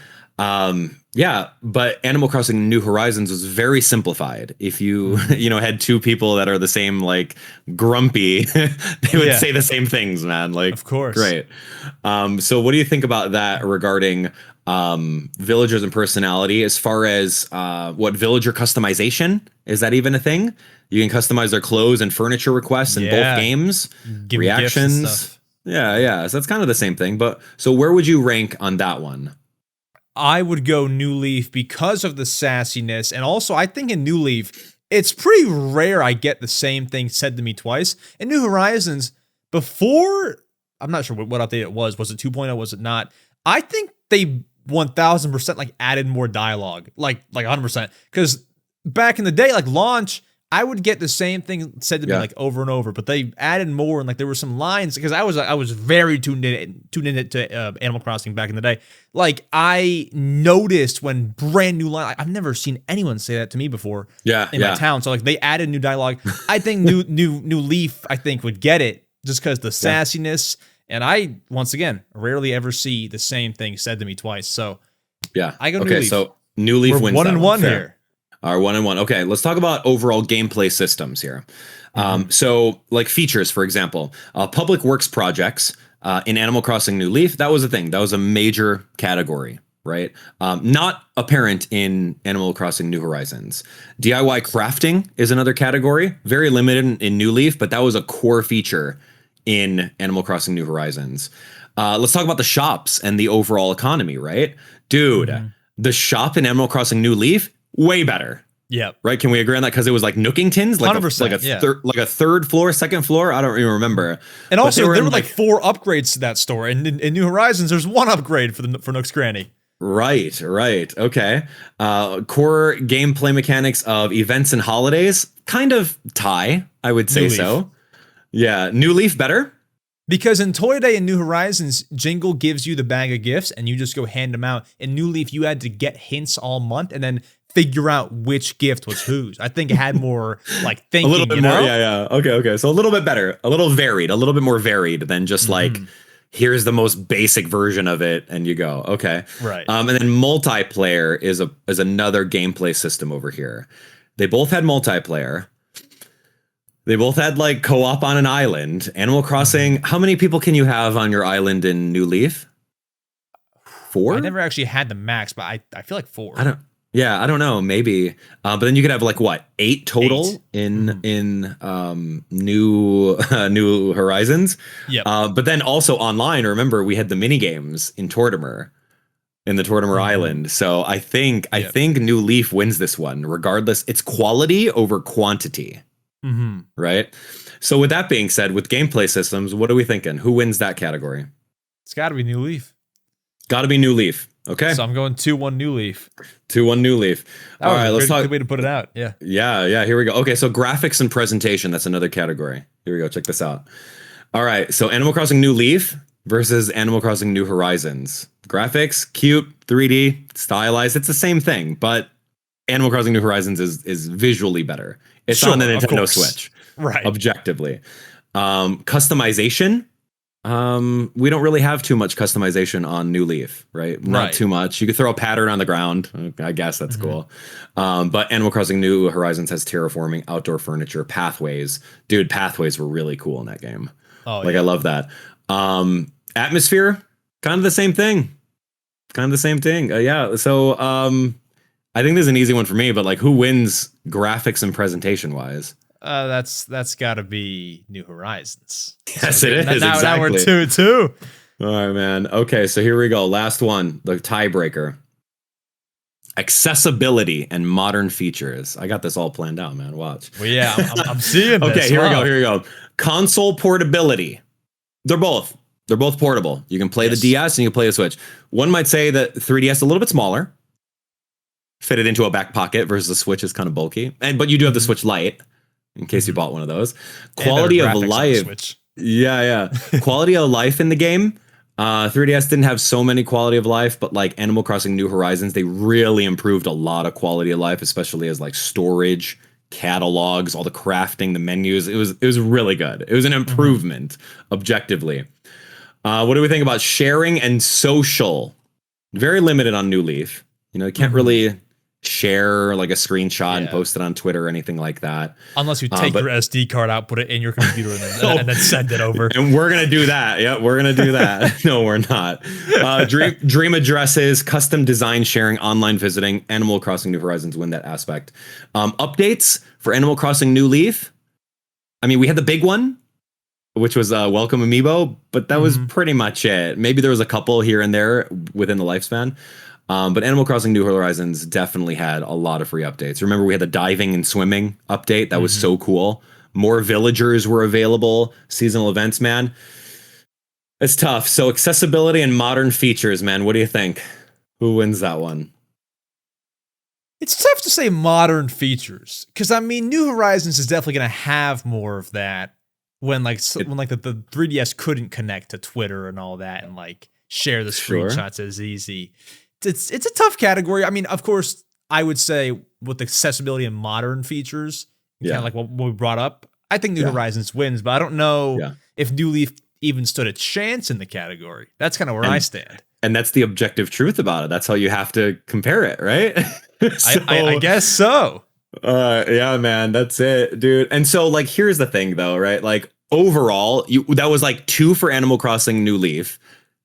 Yeah, but Animal Crossing New Horizons was very simplified. If you had two people that are the same, like grumpy, they would say the same things, man. Like, of course, great. So what do you think about that regarding villagers and personality? As far as what villager customization, is that even a thing? You can customize their clothes and furniture requests in both games. Give reactions. Gifts and stuff. Yeah. So that's kind of the same thing. But so where would you rank on that one? I would go New Leaf because of the sassiness, and also I think in New Leaf it's pretty rare I get the same thing said to me twice. In New Horizons, before, I'm not sure what update it was. Was it 2.0? Was it not? I think they 1000% like added more dialogue, like 100%. Because back in the day, like launch, I would get the same thing said to me like over and over, but they added more, and like there were some lines because I was very tuned in to Animal Crossing back in the day. Like I noticed when brand new line, I've never seen anyone say that to me before. In my town, so like they added new dialogue. I think new Leaf I think would get it just because the sassiness, and I once again rarely ever see the same thing said to me twice. So I go New Leaf. So New Leaf wins. 1-1 here. Are 1-1. Okay, let's talk about overall gameplay systems here. So, like features, for example, public works projects in Animal Crossing New Leaf. That was a thing. That was a major category, right? Not apparent in Animal Crossing New Horizons. DIY crafting is another category. Very limited in New Leaf, but that was a core feature in Animal Crossing New Horizons. Let's talk about the shops and the overall economy, right? Dude, the shop in Animal Crossing New Leaf, way better. Yeah. Right. Can we agree on that? Because it was like Nookingtons, like 100%, like a third floor, second floor. I don't even remember. And also, there were like 4 upgrades to that store, and in New Horizons, there's 1 upgrade for Nook's Cranny. Right. Okay. Core gameplay mechanics of events and holidays, kind of tie, I would say so. Yeah. New Leaf better. Because in Toy Day and New Horizons, Jingle gives you the bag of gifts and you just go hand them out. In New Leaf, you had to get hints all month and then figure out which gift was whose. I think it had more like thinking. A little bit more. Yeah. Okay. So a little bit better, a little varied, a little bit more varied than just like, here's the most basic version of it and you go, okay. Right. And then multiplayer is another gameplay system over here. They both had multiplayer. They both had like co-op on an island. Animal Crossing, how many people can you have on your island in New Leaf? 4? I never actually had the max, but I feel like 4. I don't know, maybe. But then you could have like what, 8 total in New Horizons. Yep. But then also online, remember we had the mini games in Tortimer. In the Tortimer Island. So I think New Leaf wins this one, regardless. It's quality over quantity. Right. So with that being said, with gameplay systems, what are we thinking? Who wins that category? It's got to be New Leaf. Got to be New Leaf. Okay. So I'm going 2-1 New Leaf. 2-1 New Leaf. All right, let's talk. Good way to put it out. Yeah. Yeah. Here we go. Okay. So graphics and presentation. That's another category. Here we go. Check this out. All right. So Animal Crossing New Leaf versus Animal Crossing New Horizons. Graphics, cute, 3D, stylized. It's the same thing, but Animal Crossing New Horizons is visually better. It's on the Nintendo Switch. Right. Objectively. Customization. We don't really have too much customization on New Leaf, right? Not too much. You could throw a pattern on the ground. I guess that's cool. But Animal Crossing New Horizons has terraforming, outdoor furniture, pathways. Dude, pathways were really cool in that game. I love that. Atmosphere, kind of the same thing. So I think there's an easy one for me, but like who wins graphics and presentation wise? That's got to be New Horizons. Yes, it is. Exactly. Now we're 2-2. All right, man. Okay, so here we go. Last one, the tiebreaker. Accessibility and modern features. I got this all planned out, man. Watch. Well, yeah, I'm seeing this. Okay, here we go. Console portability. They're both portable. You can play the DS and you can play the Switch. One might say that 3DS is a little bit smaller. Fit it into a back pocket versus the Switch is kind of bulky. But you do have the Switch Lite in case you bought one of those. Quality of life. Yeah. Quality of life in the game. 3DS didn't have so many quality of life, but like Animal Crossing New Horizons, they really improved a lot of quality of life, especially as like storage, catalogs, all the crafting, the menus. It was really good. It was an improvement objectively. What do we think about sharing and social? Very limited on New Leaf. You can't really share like a screenshot and post it on Twitter or anything like that. Unless you take your SD card out, put it in your computer, and then send it over. And we're going to do that. Yeah, we're going to do that. No, we're not. Dream addresses, custom design sharing, online visiting. Animal Crossing New Horizons win that aspect. Updates for Animal Crossing New Leaf. I mean, we had the big one, which was Welcome Amiibo, but that was pretty much it. Maybe there was a couple here and there within the lifespan. But Animal Crossing New Horizons definitely had a lot of free updates. Remember, we had the diving and swimming update. That was so cool. More villagers were available. Seasonal events, man. It's tough. So accessibility and modern features, man. What do you think? Who wins that one? It's tough to say modern features, because I mean, New Horizons is definitely going to have more of that when the 3DS couldn't connect to Twitter and all that and like share the screenshots as easy. It's a tough category. I mean, of course, I would say with accessibility and modern features, kind of like what we brought up, I think New Horizons wins, but I don't know if New Leaf even stood a chance in the category. That's kind of where I stand. And that's the objective truth about it. That's how you have to compare it, right? I guess so. Yeah, man, that's it, dude. And so, like, here's the thing, though, right? Like, overall, that was like 2 for Animal Crossing New Leaf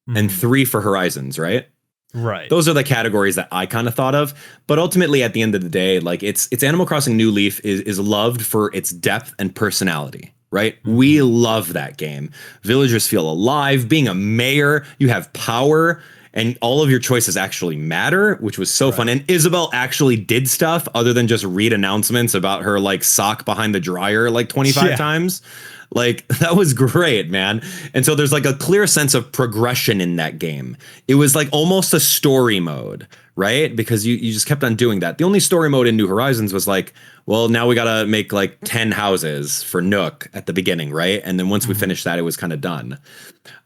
and 3 for Horizons, right? Right. Those are the categories that I kind of thought of. But ultimately, at the end of the day, like, it's Animal Crossing New Leaf is loved for its depth and personality. Right? We love that game. Villagers feel alive. Being a mayor, you have power, and all of your choices actually matter, which was so fun. And Isabel actually did stuff other than just read announcements about her like sock behind the dryer like 25 times. Like, that was great, man. And so there's like a clear sense of progression in that game. It was like almost a story mode, right? Because you just kept on doing that. The only story mode in New Horizons was like, well, now we got to make like 10 houses for Nook at the beginning, right? And then once we finished that, it was kind of done.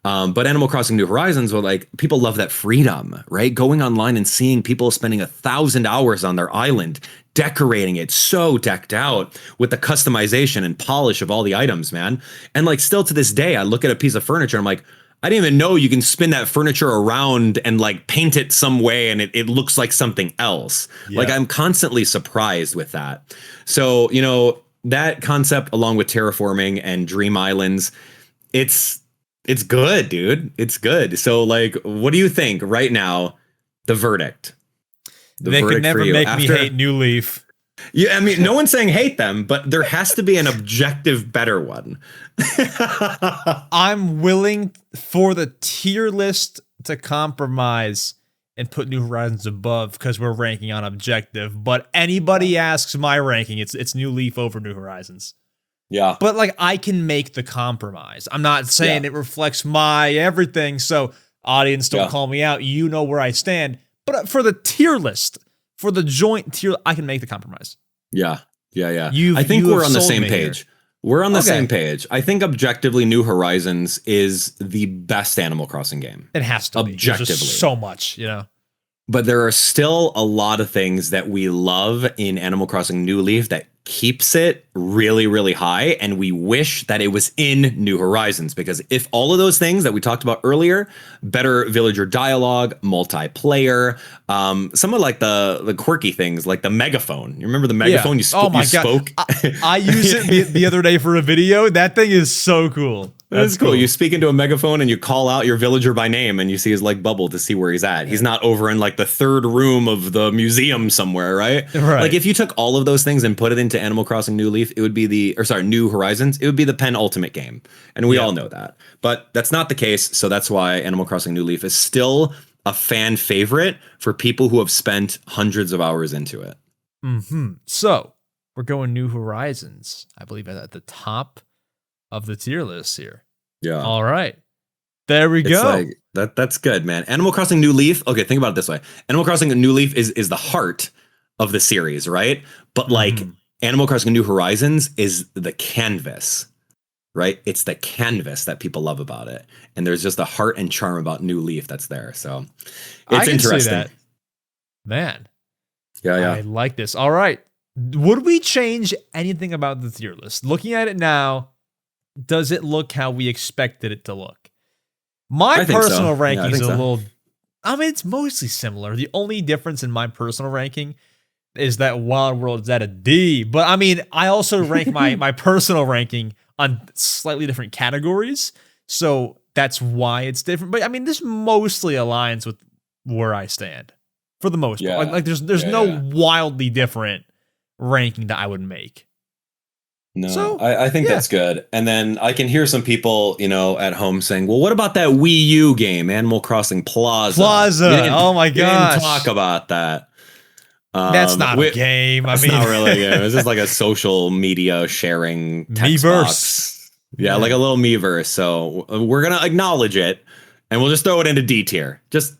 But Animal Crossing New Horizons were like, people love that freedom, right? Going online and seeing people spending 1,000 hours on their island, decorating it so decked out with the customization and polish of all the items, man. And like still to this day, I look at a piece of furniture, I'm like, I didn't even know you can spin that furniture around and like paint it some way and it looks like something else. Yeah. Like, I'm constantly surprised with that. So, you know, that concept along with terraforming and Dream Islands, it's good, dude. It's good. So like, what do you think right now? The verdict. They can never make me hate New Leaf. Yeah, I mean, no one's saying hate them, but there has to be an objective better one. I'm willing for the tier list to compromise and put New Horizons above because we're ranking on objective. But anybody asks my ranking, it's New Leaf over New Horizons. Yeah. But like, I can make the compromise. I'm not saying it reflects my everything. So audience, don't call me out. You know where I stand. But for the tier list, for the joint tier, I can make the compromise. Yeah. I think we're on the same page. We're on the same page. I think objectively, New Horizons is the best Animal Crossing game. It has to be. Objectively. There's just so much, you know. But there are still a lot of things that we love in Animal Crossing New Leaf that keeps it really, really high. And we wish that it was in New Horizons, because if all of those things that we talked about earlier, better villager dialogue, multiplayer, some of like the quirky things like the megaphone. You remember the megaphone? You spoke. I used it the other day for a video. That thing is so cool. That's cool. You speak into a megaphone and you call out your villager by name and you see his like bubble to see where he's at. He's not over in like the third room of the museum somewhere, right? Like, if you took all of those things and put it into Animal Crossing New Leaf, it would be New Horizons. It would be the penultimate game. And we all know that. But that's not the case. So that's why Animal Crossing New Leaf is still a fan favorite for people who have spent hundreds of hours into it. So we're going New Horizons, I believe, at the top of the tier list here. Yeah. All right. There we go. Like, that's good, man. Animal Crossing New Leaf. Okay, think about it this way. Animal Crossing New Leaf is the heart of the series, right? But like Animal Crossing New Horizons is the canvas, right? It's the canvas that people love about it. And there's just a heart and charm about New Leaf that's there. So it's interesting. See that. Man. Yeah. I like this. All right. Would we change anything about the tier list? Looking at it now, does it look how we expected it to look? My personal ranking is a little... I mean, it's mostly similar. The only difference in my personal ranking is that Wild World is at a D. But I mean, I also rank my personal ranking on slightly different categories. So that's why it's different. But I mean, this mostly aligns with where I stand for the most part. Like there's no wildly different ranking that I would make. No, So, I think yeah. that's good. And then I can hear some people, at home saying, well, what about that Wii U game, Animal Crossing Plaza? Plaza. Oh my We didn't gosh. talk about that. That's not a game. That's not really a game. It's just like a social media sharing text box. Miiverse. Yeah, like a little Miiverse. So we're going to acknowledge it and we'll just throw it into D tier. Just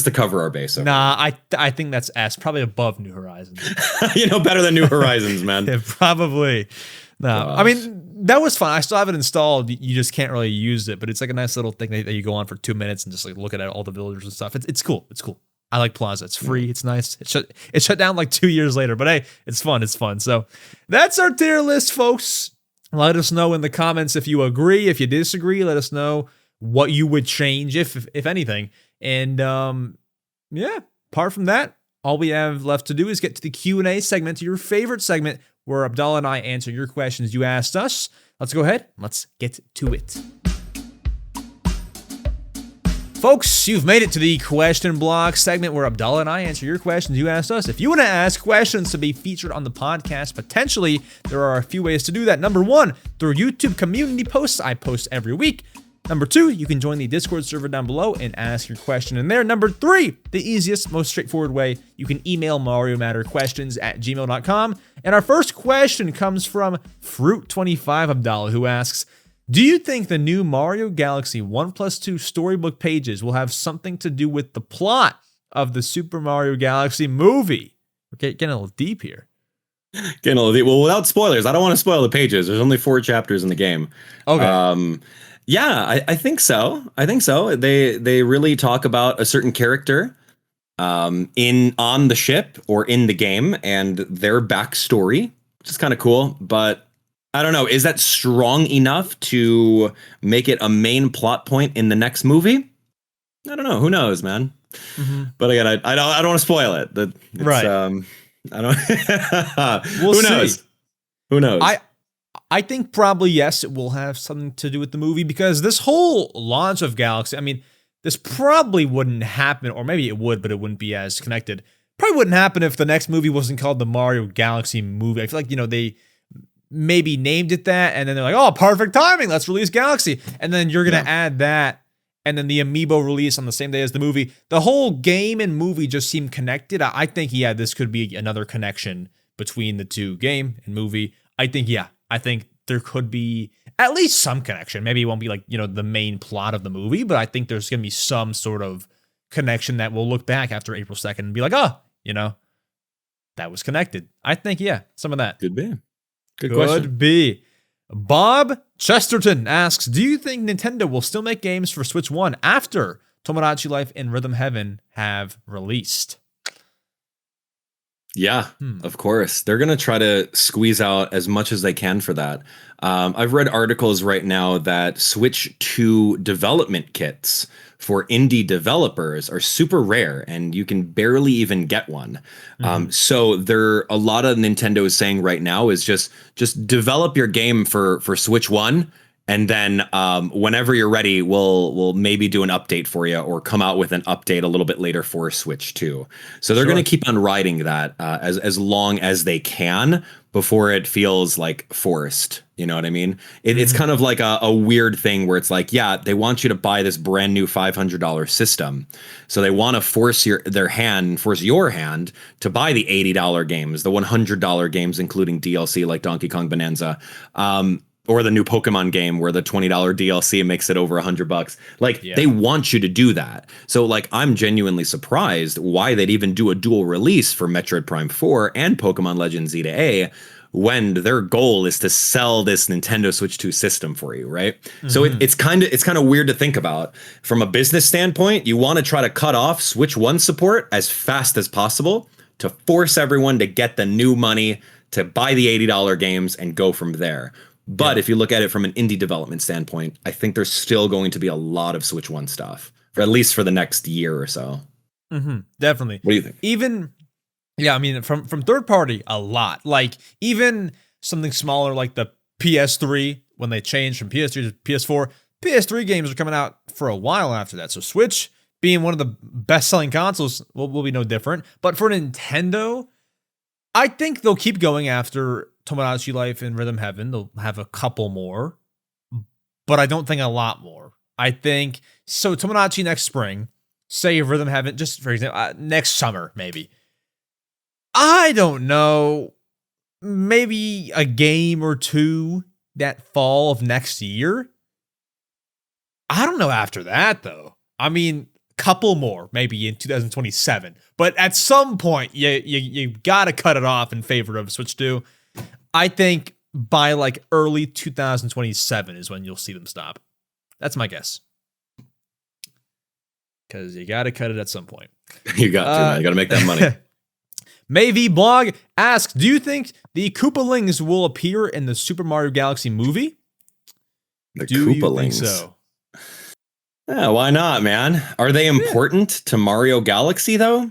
to cover our base. Nah, I think that's S, probably above New Horizons. Better than New Horizons, man. Yeah, probably. No, Gosh. I mean, that was fun. I still have it installed. You just can't really use it, but it's like a nice little thing that you go on for 2 minutes and just like look at all the villagers and stuff. It's cool. It's cool. I like Plaza. It's free. It's nice. It shut down like 2 years later, but hey, it's fun. It's fun. So that's our tier list, folks. Let us know in the comments if you agree, if you disagree. Let us know what you would change, if anything. And yeah, apart from that, all we have left to do is get to the Q&A segment, to your favorite segment, where Abdallah and I answer your questions you asked us. Let's go ahead. Let's get to it. Folks, you've made it to the question block segment where Abdallah and I answer your questions you asked us. If you want to ask questions to be featured on the podcast, potentially, there are a few ways to do that. Number one, through YouTube community posts I post every week. Number two, you can join the Discord server down below and ask your question in there. Number three, the easiest, most straightforward way, you can email mariomatterquestions@gmail.com. And our first question comes from Fruit25 Abdallah, who asks, do you think the new Mario Galaxy 1+2 Storybook pages will have something to do with the plot of the Super Mario Galaxy movie? We're getting a little deep here. Getting a little deep. Well, without spoilers, I don't want to spoil the pages. There's only 4 chapters in the game. Okay. Yeah, I think so. They really talk about a certain character on the ship or in the game and their backstory, which is kind of cool. But I don't know, is that strong enough to make it a main plot point in the next movie? I don't know. Who knows, man? Mm-hmm. But again, I don't want to spoil it. Right. I don't. Who knows? Who knows? I think probably yes, it will have something to do with the movie, because this whole launch of Galaxy, I mean, this probably wouldn't happen, or maybe it would, but it wouldn't be as connected. Probably wouldn't happen if the next movie wasn't called the Mario Galaxy movie. I feel like, they maybe named it that, and then they're like, oh, perfect timing, let's release Galaxy. And then you're going to add that, and then the Amiibo release on the same day as the movie. The whole game and movie just seem connected. I think, yeah, this could be another connection between the two, game and movie. I think there could be at least some connection. Maybe it won't be like, the main plot of the movie, but I think there's going to be some sort of connection that we'll look back after April 2nd and be like, oh, that was connected. I think, yeah, some of that. Could be. Good question. Could be. Bob Chesterton asks, do you think Nintendo will still make games for Switch 1 after Tomodachi Life and Rhythm Heaven have released? Yeah, of course. They're going to try to squeeze out as much as they can for that. I've read articles right now that Switch 2 development kits for indie developers are super rare, and you can barely even get one. So a lot of Nintendo is saying right now is just develop your game for Switch 1. And then whenever you're ready, we'll maybe do an update for you, or come out with an update a little bit later for Switch 2. So they're going to keep on riding that as long as they can before it feels like forced. You know what I mean? It's kind of like a weird thing where it's like, yeah, they want you to buy this brand new $500 system. So they want to force your hand to buy the $80 games, the $100 games, including DLC like Donkey Kong Bonanza. Or the new Pokemon game where the $20 DLC makes it over $100. They want you to do that. So I'm genuinely surprised why they'd even do a dual release for Metroid Prime 4 and Pokemon Legends Z to A, when their goal is to sell this Nintendo Switch 2 system for you, right? So it's kind of weird to think about. From a business standpoint, you want to try to cut off Switch 1 support as fast as possible to force everyone to get the new money to buy the $80 games and go from there. But if you look at it from an indie development standpoint, I think there's still going to be a lot of Switch 1 stuff, for at least for the next year or so. Definitely. What do you think? Even, I mean, from third party, a lot. Even something smaller like the PS3, when they changed from PS3 to PS4, PS3 games are coming out for a while after that. So Switch, being one of the best-selling consoles, will be no different. But for Nintendo, I think they'll keep going after Tomodachi Life and Rhythm Heaven. They'll have a couple more, but I don't think a lot more. I think, so Tomodachi next spring, say Rhythm Heaven, just for example, next summer, maybe. I don't know, maybe a game or two that fall of next year. I don't know after that, though. I mean, couple more, maybe in 2027. But at some point, you gotta cut it off in favor of Switch 2. I think by like early 2027 is when you'll see them stop. That's my guess. Because you gotta cut it at some point. You got to, man. You gotta make that money. Maybe Blog asks, do you think the Koopalings will appear in the Super Mario Galaxy movie? The Do you Koopalings. think so? Yeah, why not, man? Are they important to Mario Galaxy, though?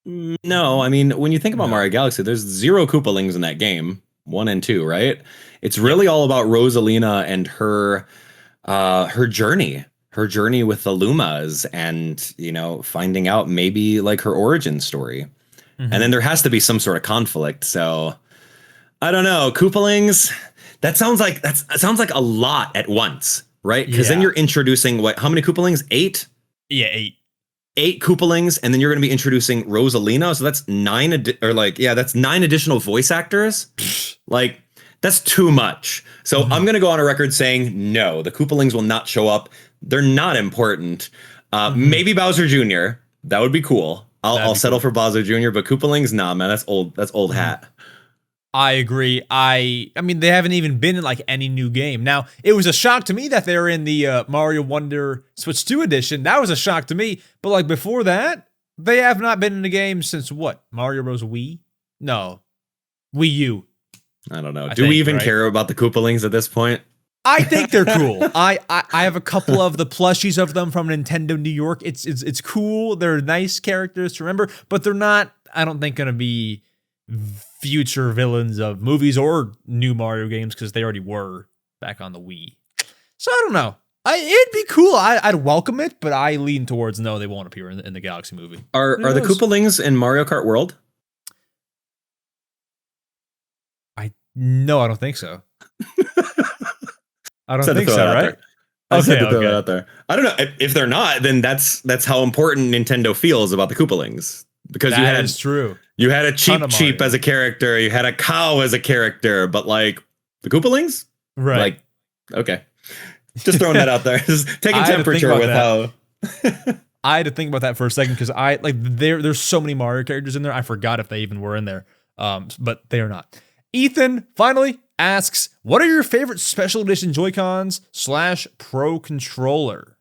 No, I mean, when you think about Mario Galaxy, there's 0 Koopalings in that game, 1 and 2, right? It's really all about Rosalina and her journey with the Lumas, and, you know, finding out maybe like her origin story. And then there has to be some sort of conflict. So I don't know. Koopalings, that sounds like a lot at once, right? Because then you're introducing how many Koopalings? 8? Yeah, 8. 8 Koopalings, and then you're going to be introducing Rosalina. So that's 9 that's 9 additional voice actors. Like, that's too much. So I'm going to go on a record saying no, the Koopalings will not show up. They're not important. Maybe Bowser Jr. That would be cool. I'll settle for Bowser Jr., but Koopalings, nah, man, that's old. That's old hat. I agree. I mean, they haven't even been in like any new game. Now, it was a shock to me that they're in the Mario Wonder Switch 2 edition. That was a shock to me. But like before that, they have not been in a game since what? Mario Bros. Wii? No, Wii U. I don't know. Do we even care about the Koopalings at this point? I think they're cool. I have a couple of the plushies of them from Nintendo New York. It's cool. They're nice characters to remember, but they're not, I don't think, going to be future villains of movies or new Mario games because they already were back on the Wii. So I don't know. It'd be cool. I'd welcome it, but I lean towards no, they won't appear in the Galaxy movie. Are the Koopalings in Mario Kart World? No, I don't think so. I don't think so, right? I said to throw that out there. I don't know if they're not. Then that's how important Nintendo feels about the Koopalings, because that is true. You had a Cheep as a character, you had a cow as a character, but like the Koopalings, right? Like, okay, just throwing that out there, just taking temperature with how. I had to think about that for a second because there's so many Mario characters in there. I forgot if they even were in there, but they are not. Ethan finally asks, what are your favorite special edition Joy-Cons / Pro Controller?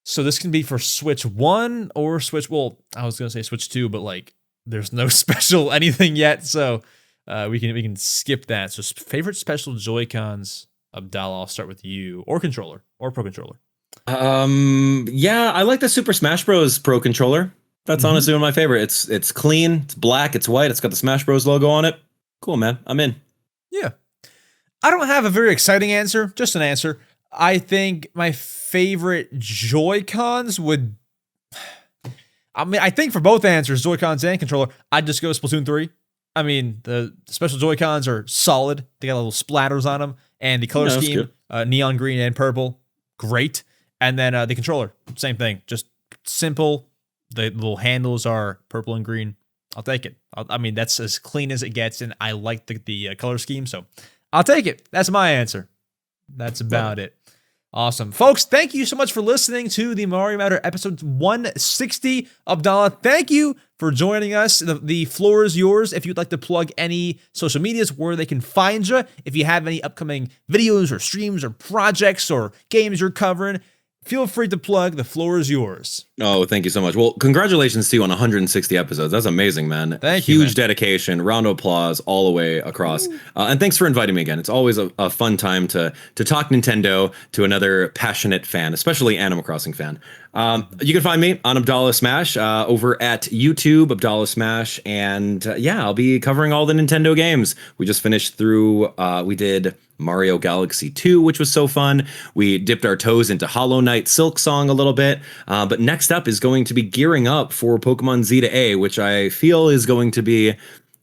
So this can be for Switch 1 or Switch, well, I was going to say Switch 2, but like there's no special anything yet, so we can skip that. So favorite special Joy-Cons, Abdallah, I'll start with you, or controller, or Pro Controller. Yeah, I like the Super Smash Bros. Pro Controller. That's honestly one of my favorite. It's clean, it's black, it's white, it's got the Smash Bros. Logo on it. Cool, man. I'm in. Yeah. I don't have a very exciting answer, just an answer. I think my favorite Joy-Cons would... I mean, I think for both answers, Joy-Cons and controller, I'd just go Splatoon 3. I mean, the special Joy-Cons are solid. They got little splatters on them. And the color scheme, neon green and purple, great. And then the controller, same thing. Just simple. The little handles are purple and green. I'll take it. I mean, that's as clean as it gets, and I like the color scheme, so I'll take it. That's my answer. That's about it. Awesome. Folks, thank you so much for listening to the Mario Matter episode 160. Abdallah, thank you for joining us. The floor is yours if you'd like to plug any social medias where they can find you. If you have any upcoming videos or streams or projects or games you're covering, feel free to plug. The floor is yours. Oh, thank you so much. Well, congratulations to you on 160 episodes. That's amazing, man. Thank you. Huge dedication. Round of applause all the way across. And thanks for inviting me again. It's always a fun time to talk Nintendo to another passionate fan, especially Animal Crossing fan. You can find me on Abdallah Smash over at YouTube, Abdallah Smash. And I'll be covering all the Nintendo games. We just finished through, we did Mario Galaxy 2, which was so fun. We dipped our toes into Hollow Knight Silk Song a little bit. But next up is going to be gearing up for Pokemon Z to A, which I feel is going to be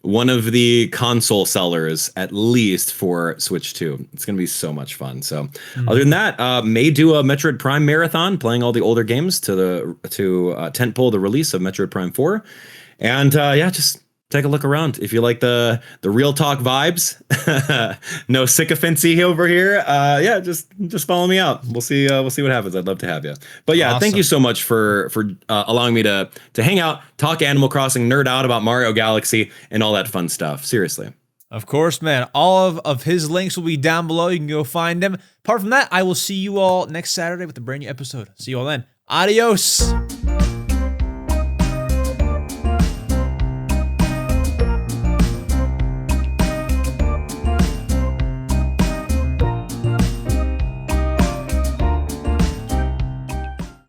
one of the console sellers at least for Switch 2. It's going to be so much fun. So other than that, may do a Metroid Prime marathon, playing all the older games to tentpole the release of Metroid Prime 4. And yeah, just take a look around. If you like the real talk vibes, no sycophancy over here. Yeah, just follow me out. We'll see what happens. I'd love to have you. But yeah, Thank you so much for allowing me to hang out, talk Animal Crossing, nerd out about Mario Galaxy and all that fun stuff. Seriously. Of course, man. All of his links will be down below. You can go find them. Apart from that, I will see you all next Saturday with a brand new episode. See you all then. Adios.